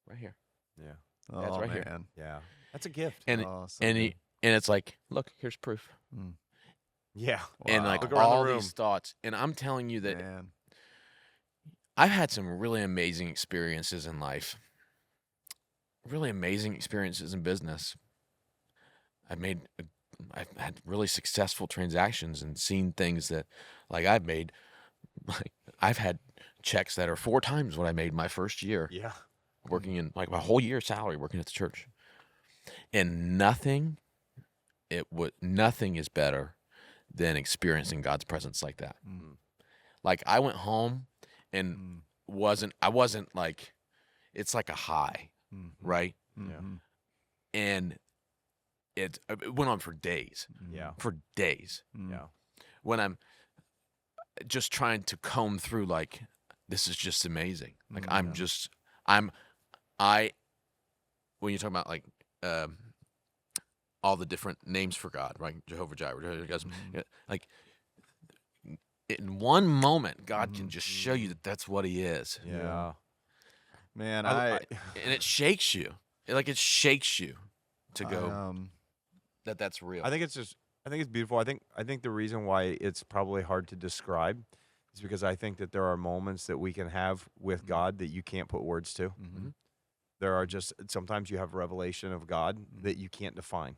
C: "Right here,
B: Yeah.
C: Dad's
A: Oh,
C: right here."
A: man.
B: Yeah. That's a gift.
C: and
A: Oh, so
C: and
A: good.
C: and it's like, "Look, here's proof."
B: Yeah.
C: And like
B: Look around the
C: all
B: room.
C: these thoughts, and I'm telling you that
A: Man.
C: I've had some really amazing experiences in life, really amazing experiences in business. I've had really successful transactions and seen things that, like I've had checks that are 4 times what I made my first year
B: Yeah.
C: working in like my whole year's salary working at the church, and nothing is better than experiencing God's presence like that. Like I went home and I wasn't like, it's like a high, right?
A: Mm-hmm.
C: And it went on for days.
B: Yeah.
C: For days.
B: Yeah.
C: When I'm just trying to comb through, like, this is just amazing. Like when you talk about like all the different names for God, right? Jehovah Jireh, like in one moment, God can just show you that that's what He is,
B: Yeah.
A: Man,
C: and it shakes you. It shakes you to go that's real.
B: I think it's beautiful. I think the reason why it's probably hard to describe is because I think that there are moments that we can have with God that you can't put words to. There are just sometimes you have revelation of God that you can't define.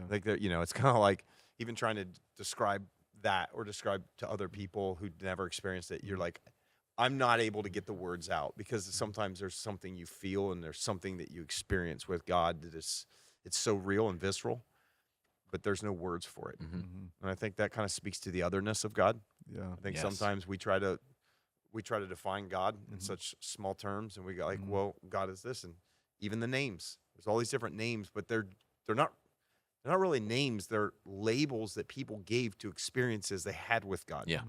B: Like it's kind of like even trying to describe that or describe to other people who never experienced it. You're like, I'm not able to get the words out because sometimes there's something you feel and there's something that you experience with God that it's so real and visceral, but there's no words for it. And I think that kind of speaks to the otherness of God.
A: Yeah.
B: I think sometimes we try to define God in such small terms, and we go like, well, God is this, and even the names. There's all these different names, but they're not really names. They're labels that people gave to experiences they had with God.
C: Yeah.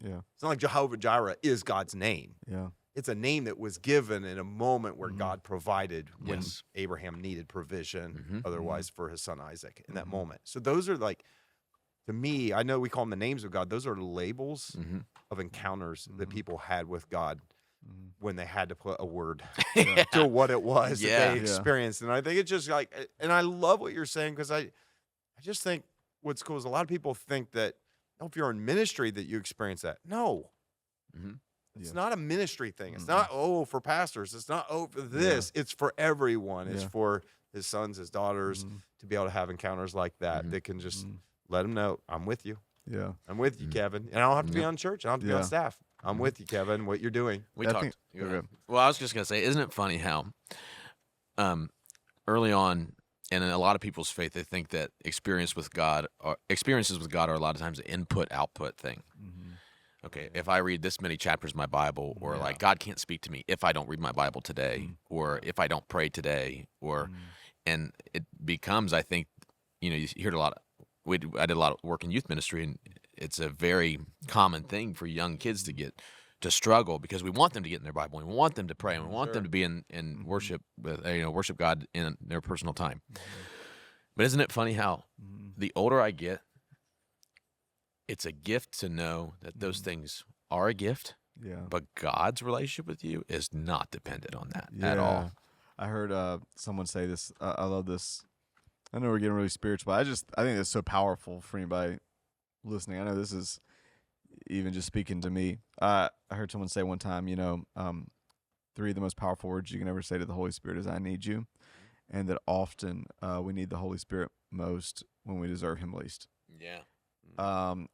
A: Yeah.
B: It's not like Jehovah Jireh is God's name.
A: Yeah.
B: It's a name that was given in a moment where God provided when
C: Yes.
B: Abraham needed provision, otherwise for his son Isaac in that moment. So those are like, to me, I know we call them the names of God. Those are labels of encounters that people had with God when they had to put a word to what it was that they experienced. And I think it's just like, and I love what you're saying because I just think what's cool is a lot of people think that, oh, if you're in ministry that you experience that. No. It's not a ministry thing. It's not, for pastors. It's not, for this. It's for everyone. It's for his sons, his daughters to be able to have encounters like that that can just let them know, I'm with you.
A: Yeah.
B: I'm with you, Kevin. And I don't have to be on church. I don't have to be on staff. I'm with you, Kevin, what you're doing.
C: We
A: I
C: talked.
A: think-
C: Go ahead. Well, I was just gonna say, isn't it funny how, early on, and in a lot of people's faith, they think that experiences with God are a lot of times an input-output thing. Okay, if I read this many chapters of my Bible, or like God can't speak to me if I don't read my Bible today, or if I don't pray today, or and it becomes, I think, you hear it a lot. I did a lot of work in youth ministry, and it's a very common thing for young kids to struggle because we want them to get in their Bible, and we want them to pray, and we want them to be in worship with worship God in their personal time. But isn't it funny how the older I get, it's a gift to know that those things are a gift, but God's relationship with you is not dependent on that at all.
A: I heard someone say this. I love this. I know we're getting really spiritual. I think it's so powerful for anybody listening. I know this is even just speaking to me. I heard someone say one time, 3 of the most powerful words you can ever say to the Holy Spirit is "I need you," and that often we need the Holy Spirit most when we deserve Him least.
C: Yeah.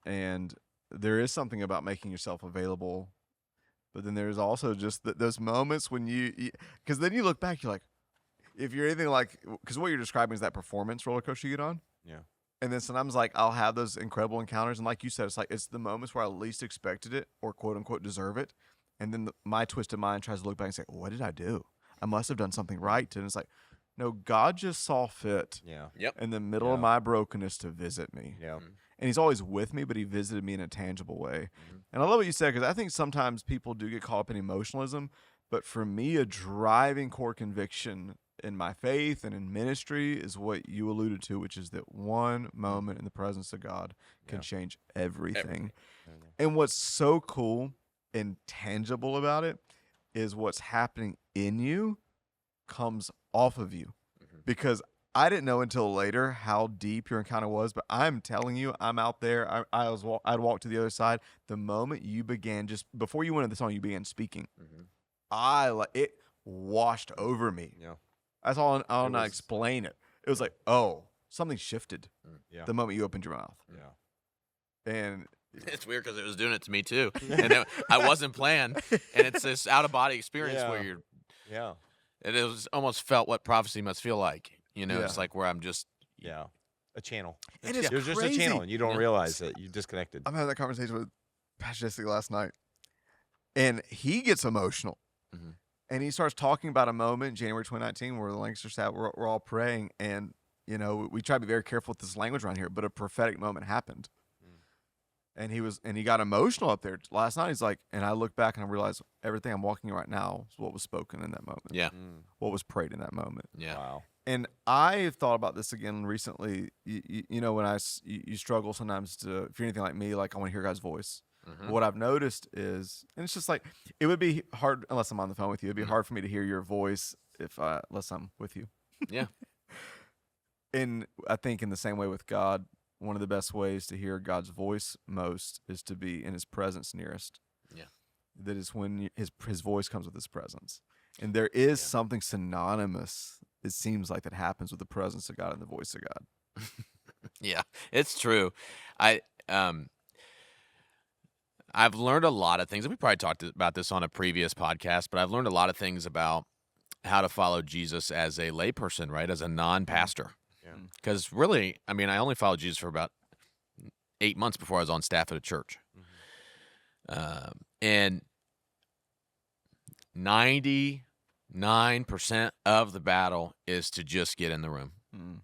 A: And there is something about making yourself available, but then there's also just those moments when because then you look back, you're like, if you're anything like, because what you're describing is that performance roller coaster you get on.
B: Yeah.
A: And then sometimes like I'll have those incredible encounters, and like you said, it's the moments where I least expected it or quote unquote deserve it, and then my twisted mind tries to look back and say, what did I do? I must have done something right. And it's like, No, God just saw fit
B: Yeah.
C: Yep.
A: in the middle of
B: Yeah.
A: my brokenness to visit me.
B: Yeah.
A: And he's always with me, but he visited me in a tangible way.
C: Mhm.
A: And I love what you said, because I think sometimes people do get caught up in emotionalism. But for me, a driving core conviction in my faith and in ministry is what you alluded to, which is that one moment in the presence of God can
B: Yeah.
A: change everything.
B: Everything.
A: And what's so cool and tangible about it is what's happening in you comes off of you. Because I didn't know until later how deep your encounter was, but I'm telling you, I'm out there. I'd walk to the other side. The moment you began, just before you went into the song, you began speaking. It washed over me.
B: Yeah.
A: That's all. I'll
B: It
A: not
B: was-
A: explain it. It was like, oh, something shifted
B: Yeah.
A: the moment you opened your mouth.
B: Yeah.
A: And
C: It's weird because it was doing it to me too, and I wasn't playing, and it's this out of body experience where
B: Yeah.
C: you're.
B: Yeah.
C: It was almost felt what prophecy must feel like. You know, it's
A: Yeah.
C: like where I'm just.
B: Yeah. A channel.
A: it is
B: You're just a
A: crazy.
B: channel, and you don't
C: Yeah.
B: realize that you disconnected.
A: I'm having that conversation with Pastor Jesse last night, and he gets emotional.
C: Mhm.
A: And he starts talking about a moment, January 2019, where the Lancasters sat, we're all praying, and we try to be very careful with this language around here, but a prophetic moment happened. And he got emotional up there last night. He's like, and I look back and I realize everything I'm walking in right now is what was spoken in that moment.
C: Yeah.
A: What was prayed in that moment.
C: Yeah.
B: Wow.
A: And I thought about this again recently. When you struggle sometimes to, if you're anything like me, like I want to hear God's voice.
C: Mhm.
A: What I've noticed is, and it's just like, it would be hard unless I'm on the phone with you. It'd be
C: Mhm.
A: hard for me to hear your voice unless I'm with you.
C: Yeah.
A: And I think in the same way with God, one of the best ways to hear God's voice most is to be in his presence nearest.
C: Yeah.
A: That is when his voice comes with his presence. And there is something synonymous, it seems like, that happens with the presence of God and the voice of God.
C: Yeah, it's true. I've learned a lot of things, and we probably talked about this on a previous podcast, but I've learned a lot of things about how to follow Jesus as a layperson, right? As a non-pastor.
B: Yeah.
C: Because really, I mean, I only followed Jesus for about 8 months before I was on staff at a church. And 99% of the battle is to just get in the room.
A: Mm.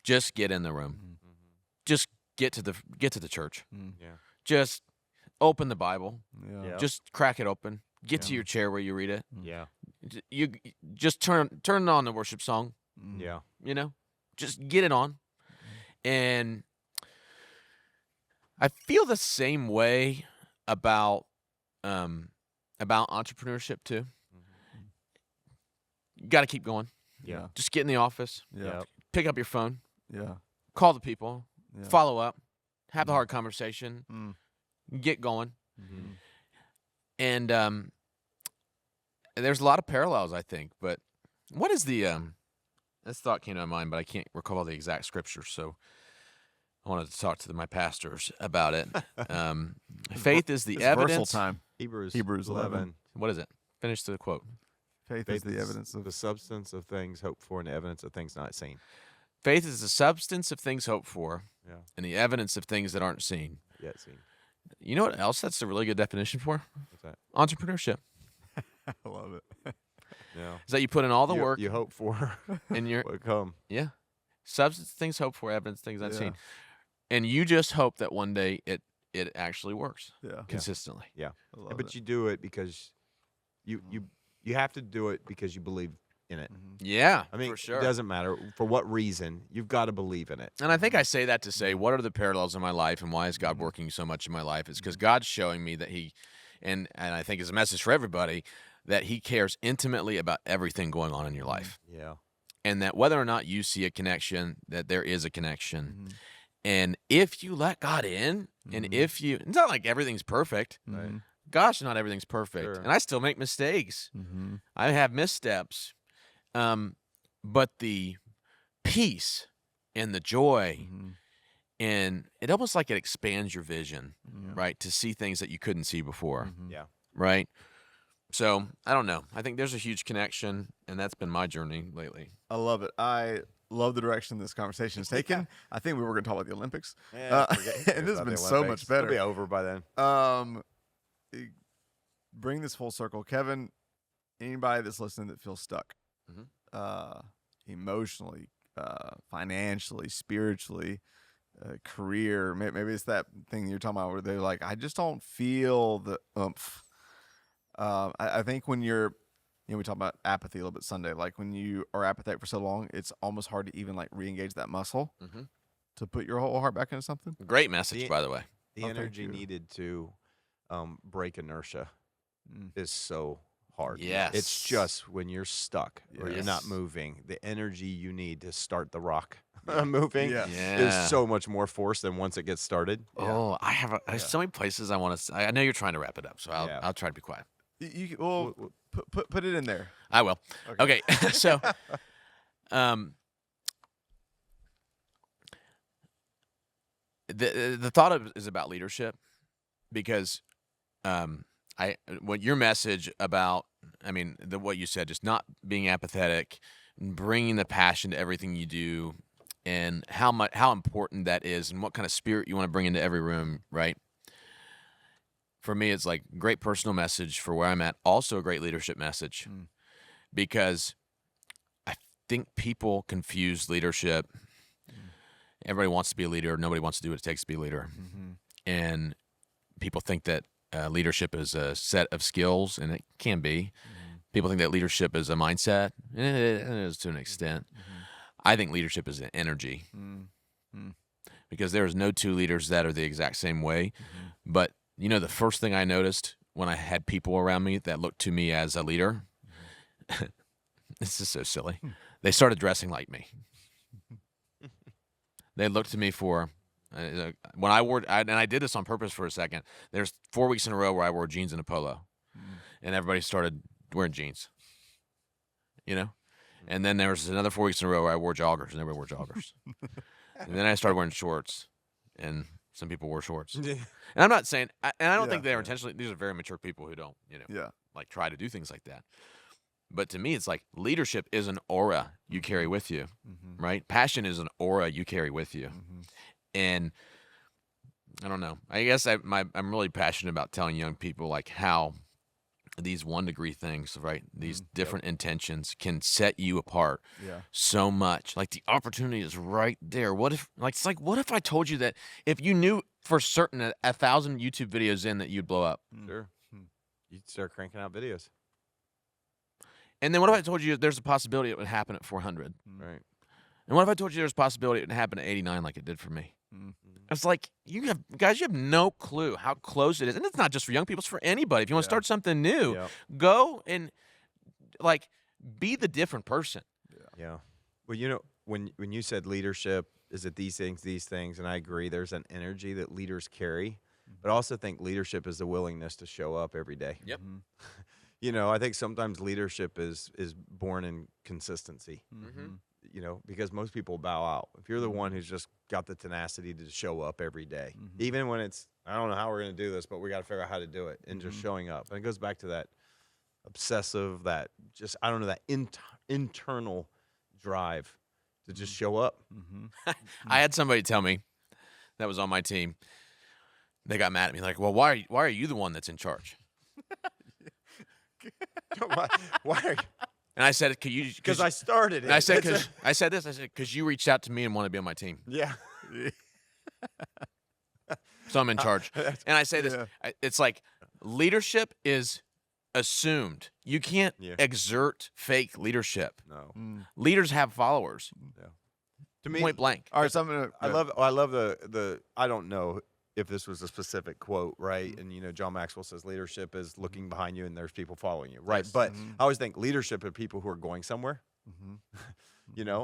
C: Just get in the room. Just get to the church.
B: Yeah.
C: Just open the Bible.
A: Yeah.
B: Yeah.
C: Just crack it open. Get to
A: Yeah.
C: your chair where you read it.
B: Yeah.
C: You just turn on the worship song.
A: Mm.
B: Yeah.
C: Just get it on. And I feel the same way about entrepreneurship too. You got to keep going.
B: Yeah.
C: Just get in the office.
A: Yeah.
B: Yep.
C: Pick up your phone.
A: Yeah.
C: Call the people.
A: Yeah.
C: Follow up. Have the hard conversation.
A: Mm.
C: Get going.
A: Mhm.
C: And there's a lot of parallels, I think. But what is the this thought came to my mind, but I can't recall the exact scripture, so I wanted to talk to my pastors about it. Faith is the
A: It's versatile
C: evidence.
A: time.
B: Hebrews
A: 11.
C: What is it? Finish the quote.
A: Faith is the evidence of
B: the substance of things hoped for and the evidence of things not seen.
C: Faith is the substance of things hoped for
B: Yeah.
C: and the evidence of things that aren't seen.
B: Yet seen.
C: You know what else that's a really good definition for?
B: What's that?
C: Entrepreneurship.
A: I love it.
B: Yeah.
C: Is that you put in all the work
B: you hope for
C: in your
B: will come.
C: yeah. Substance of things hoped for, evidence of things not
A: Yeah.
C: seen. And you just hope that one day it actually works
A: Yeah.
C: consistently.
A: I love
B: But
A: it.
B: you do it because you have to do it because you believe in it.
A: Mhm.
C: Yeah,
B: I mean,
C: for sure.
B: it doesn't matter for what reason. You've got to believe in it.
C: And I think I say that to say, what are the parallels in my life and why is God working so much in my life? It's because God's showing me that He, and I think it's a message for everybody, that He cares intimately about everything going on in your life.
B: Yeah.
C: And that whether or not you see a connection, that there is a connection.
A: Mhm.
C: And if you let God in, and if you, it's not like everything's perfect.
B: Right.
A: Mhm.
C: Gosh, not everything's perfect.
B: Sure.
C: And I still make mistakes.
A: Mhm.
C: I have missteps. But the peace and the joy,
A: Mhm.
C: and it almost like it expands your vision,
A: Mhm.
C: right? To see things that you couldn't see before,
A: Mhm.
B: Yeah.
C: right? So I don't know. I think there's a huge connection, and that's been my journey lately.
A: I love it. I love the direction this conversation is taken. I think we were going to talk about the Olympics.
B: Yeah,
A: And this has been so much better.
B: It'll be over by then.
A: Bring this full circle. Kevin, anybody that's listening that feels stuck,
C: Mhm.
A: emotionally, financially, spiritually, career. Maybe it's that thing you're talking about where they're like, I just don't feel the oomph. I think when you're, we talk about apathy a little bit Sunday. Like when you are apathetic for so long, it's almost hard to even like re-engage that muscle to put your whole heart back into something.
C: Great message, by the way.
B: The energy needed to break inertia is so hard.
C: Yes.
B: It's just when you're stuck or you're not moving, the energy you need to start the rock moving is so much more force than once it gets started.
C: Oh, I have so many places I want to. I know you're trying to wrap it up, so I'll try to be quiet.
A: Well, put it in there.
C: I will. Okay. So, the thought is about leadership, because what your message about, what you said, just not being apathetic, bringing the passion to everything you do, and how important that is, and what kind of spirit you want to bring into every room, right? For me, it's like great personal message for where I'm at. Also a great leadership message, because I think people confuse leadership. Everybody wants to be a leader. Nobody wants to do what it takes to be a leader. And people think that leadership is a set of skills, and it can be. People think that leadership is a mindset, and it is to an extent. I think leadership is an energy, because there is no two leaders that are the exact same way. But the first thing I noticed when I had people around me that looked to me as a leader, this is so silly, they started dressing like me. They looked to me for, when I wore, and I did this on purpose for a second, there's 4 weeks in a row where I wore jeans and a polo, and everybody started wearing jeans, And then there was another 4 weeks in a row where I wore joggers, and everybody wore joggers. And then I started wearing shorts, and some people wore shorts. And I'm not saying, and I don't think they're intentionally, these are very mature people who don't, like try to do things like that. But to me, it's like leadership is an aura you carry with you, right? Passion is an aura you carry with you. And I don't know. I guess I'm really passionate about telling young people like how these 1 degree things, right? These different intentions can set you apart so much. Like the opportunity is right there. What if I told you that if you knew for certain 1,000 YouTube videos in that you'd blow up?
B: Sure. You'd start cranking out videos.
C: And then what if I told you there's a possibility it would happen at 400?
B: Right.
C: And what if I told you there's a possibility it would happen at 89 like it did for me? It's like, you have no clue how close it is. And it's not just for young people, it's for anybody. If you want to start something new, go and like be the different person.
B: Yeah. Well, when you said leadership, is it these things, and I agree, there's an energy that leaders carry, but I also think leadership is the willingness to show up every day.
C: Yep.
B: I think sometimes leadership is born in consistency. Because most people bow out. If you're the one who's just got the tenacity to show up every day, even when it's, I don't know how we're going to do this, but we got to figure out how to do it, and just showing up. And it goes back to that obsessive, that just, I don't know, that internal drive to just show up.
C: I had somebody tell me that was on my team. They got mad at me like, well, why are you the one that's in charge?
B: Why are you?
C: And I said,
B: because I started it.
C: And I said, because you reached out to me and want to be on my team.
B: Yeah.
C: So I'm in charge. And I say this, it's like leadership is assumed. You can't exert fake leadership.
B: No.
C: Leaders have followers.
B: Yeah. To me,
C: point blank.
A: All right, so
B: I love the I don't know if this was a specific quote, right? And John Maxwell says leadership is looking behind you and there's people following you, right?
C: Yes.
B: But I always think leadership are people who are going somewhere, and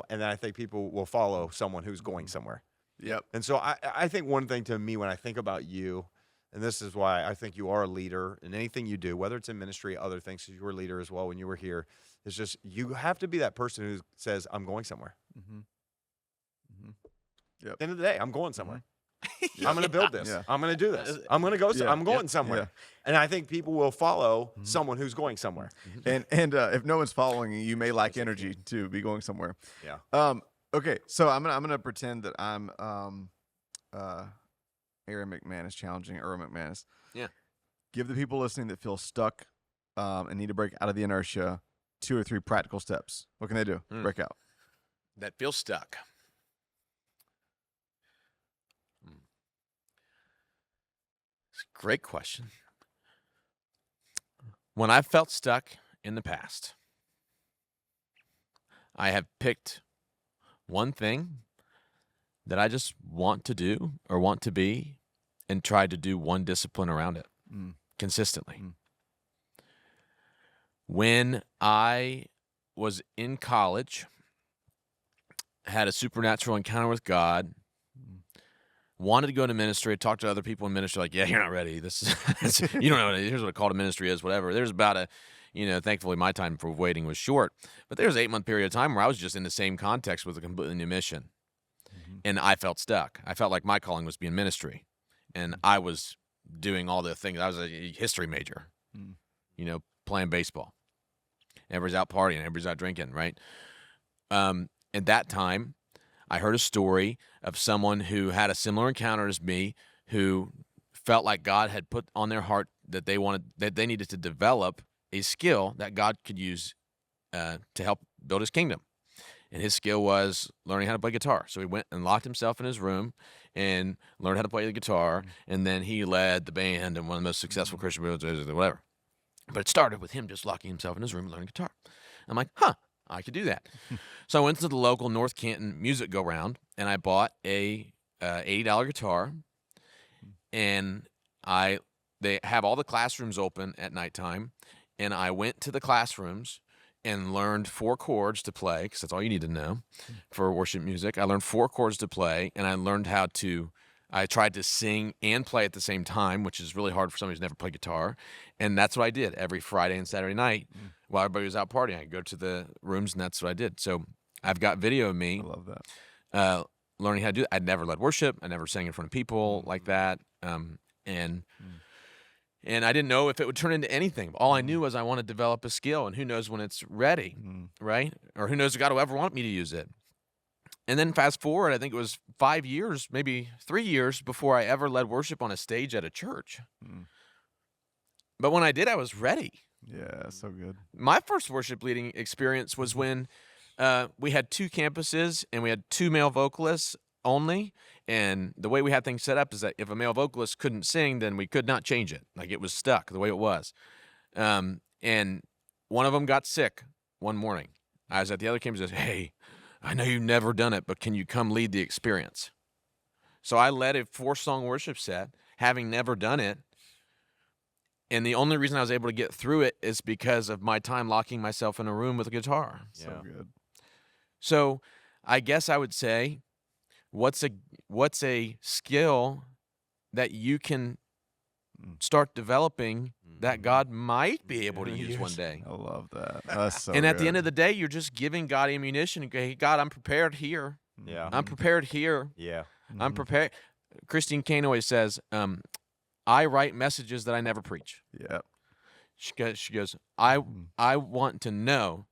B: then I think people will follow someone who's going somewhere.
A: Yep.
B: And so I think one thing to me when I think about you, and this is why I think you are a leader in anything you do, whether it's in ministry, other things, because you were a leader as well when you were here, is just you have to be that person who says, I'm going somewhere.
A: Yep.
B: At the end of the day, I'm going somewhere. I'm going to build this. I'm going to do this. I'm going to go. I'm going somewhere. And I think people will follow someone who's going somewhere.
A: And if no one's following you, you may lack energy to be going somewhere.
B: Yeah.
A: Okay, so I'm gonna pretend that I'm Aaron McManus challenging Earl McManus.
C: Yeah.
A: Give the people listening that feel stuck and need to break out of the inertia 2 or 3 practical steps. What can they do? Break out.
C: that feel stuck. It's a great question. When I've felt stuck in the past, I have picked one thing that I just want to do or want to be and tried to do one discipline around it consistently. When I was in college, had a supernatural encounter with God, wanted to go into ministry, talk to other people in ministry, like, yeah, you're not ready. This is, you don't know what it is. Here's what a call to ministry is, whatever. There's about a, thankfully my time for waiting was short, but there was an 8-month period of time where I was just in the same context with a completely new mission. And I felt stuck. I felt like my calling was being ministry. And I was doing all the things. I was a history major, playing baseball. Everybody's out partying. Everybody's out drinking, right? At that time, I heard a story of someone who had a similar encounter as me, who felt like God had put on their heart that they needed to develop a skill that God could use to help build his kingdom. And his skill was learning how to play guitar. So he went and locked himself in his room and learned how to play the guitar. And then he led the band and one of the most successful Christian bands, whatever. But it started with him just locking himself in his room and learning guitar. I'm like, I could do that. So I went to the local North Canton music go-round, and I bought a $80 guitar. And they have all the classrooms open at nighttime. And I went to the classrooms and learned 4 chords to play, because that's all you need to know for worship music. I learned 4 chords to play, and I learned I tried to sing and play at the same time, which is really hard for somebody who's never played guitar. And that's what I did every Friday and Saturday night while everybody was out partying. I'd go to the rooms, and that's what I did. So I've got video of me.
A: I love that.
C: Learning how to do it. I'd never led worship. I never sang in front of people like that. And I didn't know if it would turn into anything. All I knew was I want to develop a skill, and who knows when it's ready, right? Or who knows if God will ever want me to use it. And then fast forward, I think it was 5 years, maybe 3 years before I ever led worship on a stage at a church. But when I did, I was ready.
A: Yeah, so good.
C: My first worship leading experience was when we had 2 campuses, and we had 2 male vocalists only. And the way we had things set up is that if a male vocalist couldn't sing, then we could not change it. Like, it was stuck the way it was. And one of them got sick one morning. I was at the other campus and said, hey, I know you've never done it, but can you come lead the experience? So I led a 4-song worship set, having never done it. And the only reason I was able to get through it is because of my time locking myself in a room with a guitar.
A: So good.
C: So I guess I would say, what's a skill that you can start developing that God might be able to use one day?
A: I love that. That's so
C: And at the
A: good.
C: end of the day, you're just giving God ammunition and go, hey, God, I'm prepared here.
B: Yeah.
C: I'm prepared here.
B: Yeah.
C: I'm prepared. Christine Kane always says, I write messages that I never preach.
A: Yeah.
C: She goes, I want to know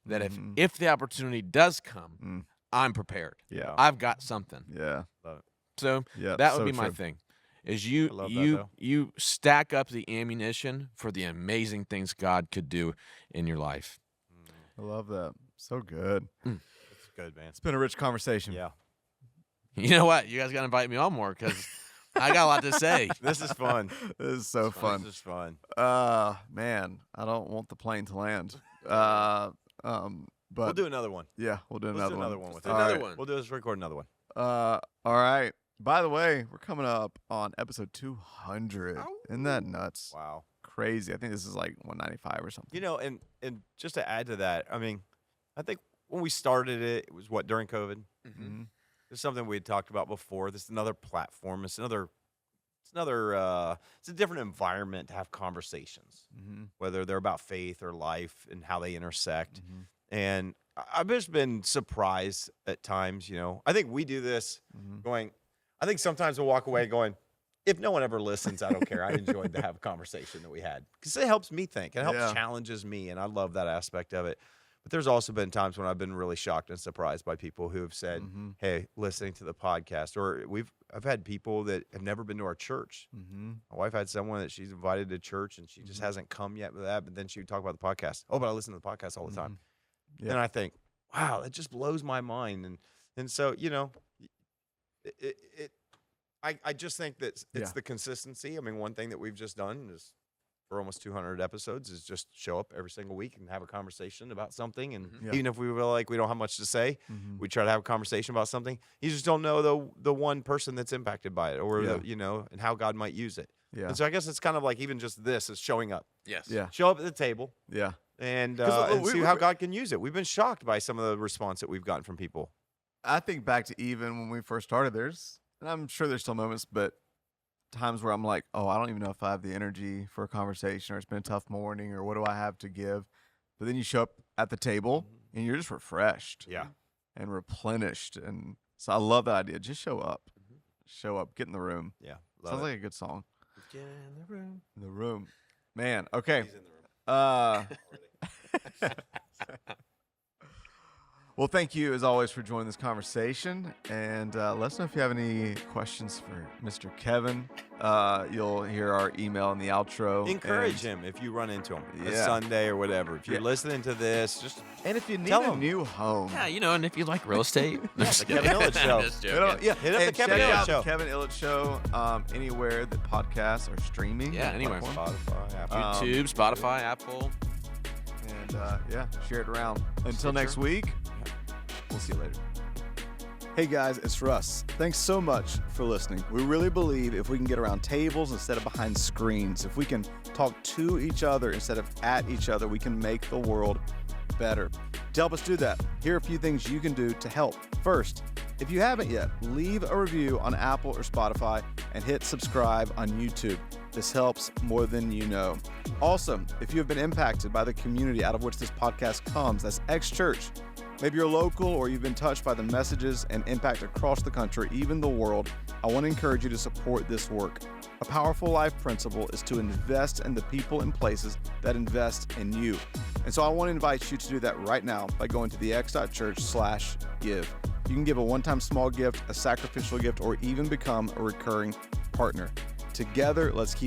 C: that if the opportunity does come, I'm prepared.
A: Yeah.
C: I've got something.
A: Yeah.
C: So
A: Yeah.
C: that would
A: so
C: be my
A: true.
C: thing. Is
B: love that, though.
C: you stack up the ammunition for the amazing things God could do in your life.
A: I love that. So good.
B: It's good, man.
A: It's been a rich conversation.
B: Yeah.
C: You know what? You guys got to invite me on more because I got a lot to say.
B: This is fun.
A: This is so fun.
B: This is fun.
A: Man, I don't want the plane to land. But
B: We'll do another one.
A: yeah, we'll do
B: Let's
A: another
B: do
A: one.
B: another one with
C: Do
B: it.
C: another
A: right.
C: one.
B: We'll do this. Record another one.
A: All right. By the way, we're coming up on episode 200. Isn't that nuts?
B: Wow.
A: Crazy. I think this is like 195 or something.
B: You know, and just to add to that, I mean, I think when we started it, it was during COVID.
A: Mhm.
B: It's something we had talked about before. This is another platform. It's a different environment to have conversations, whether they're about faith or life and how they intersect. And I've just been surprised at times, I think we do this going, I think sometimes we'll walk away going, if no one ever listens, I don't care. I enjoyed the conversation that we had because it helps me think. It helps challenges me, and I love that aspect of it. But there's also been times when I've been really shocked and surprised by people who have said, hey, listening to the podcast, or I've had people that have never been to our church. My wife had someone that she's invited to church, and she just hasn't come yet with that, but then she would talk about the podcast. Oh, but I listen to the podcast all the time.
A: Yeah.
B: And I think, wow, it just blows my mind. And so, I just think that it's the consistency. I mean, one thing that we've just done is for almost 200 episodes is just show up every single week and have a conversation about something. And even if we feel like we don't have much to say, we try to have a conversation about something. You just don't know the one person that's impacted by it, or and how God might use it.
A: Yeah.
B: And so I guess it's kind of like even just this is showing up.
C: Yes.
A: Yeah.
B: Show up at the table.
A: Yeah.
B: And
A: we-
B: see how God can use it. We've been shocked by some of the response that we've gotten from people.
A: I think back to even when we first started, and I'm sure there's still moments, but times where I'm like, oh, I don't even know if I have the energy for a conversation, or it's been a tough morning, or what do I have to give? But then you show up at the table and you're just refreshed and replenished. And so I love that idea. Just show up. Show up. Get in the room.
B: Yeah.
A: Sounds like a good song.
C: Get in the room.
A: In the room. Man, okay.
B: He's in the room.
A: Well, thank you, as always, for joining this conversation. And let us know if you have any questions for Mr. Kevin. You'll hear our email in the outro.
B: Encourage him if you run into him a
A: Yeah.
B: Sunday or whatever. If you're listening to this, just
A: And if you need
B: Tell
A: a
B: him.
A: new home.
C: Yeah, and if you like real estate,
B: the Kevin Illich Show.
C: I'm just
A: You know,
C: joking.
A: yeah,
B: Hit up the
A: and
B: Kevin
A: check
B: Illich
A: out
B: Show.
A: the Kevin Illich Show anywhere that podcasts are streaming.
C: Yeah, anywhere.
A: platform.
B: Spotify, Apple.
C: YouTube, Spotify, Apple.
A: And share it around. Until next week, we'll see you later.
D: Hey guys, it's Russ. Thanks so much for listening. We really believe if we can get around tables instead of behind screens, if we can talk to each other instead of at each other, we can make the world better. To help us do that, here are a few things you can do to help. First, if you haven't yet, leave a review on Apple or Spotify and hit subscribe on YouTube. This helps more than you know. Also, if you have been impacted by the community out of which this podcast comes, that's X Church. Maybe you're local or you've been touched by the messages and impact across the country, even the world. I want to encourage you to support this work. A powerful life principle is to invest in the people and places that invest in you. And so I want to invite you to do that right now by going to thex.church/give. You can give a one-time small gift, a sacrificial gift, or even become a recurring partner. Together, let's keep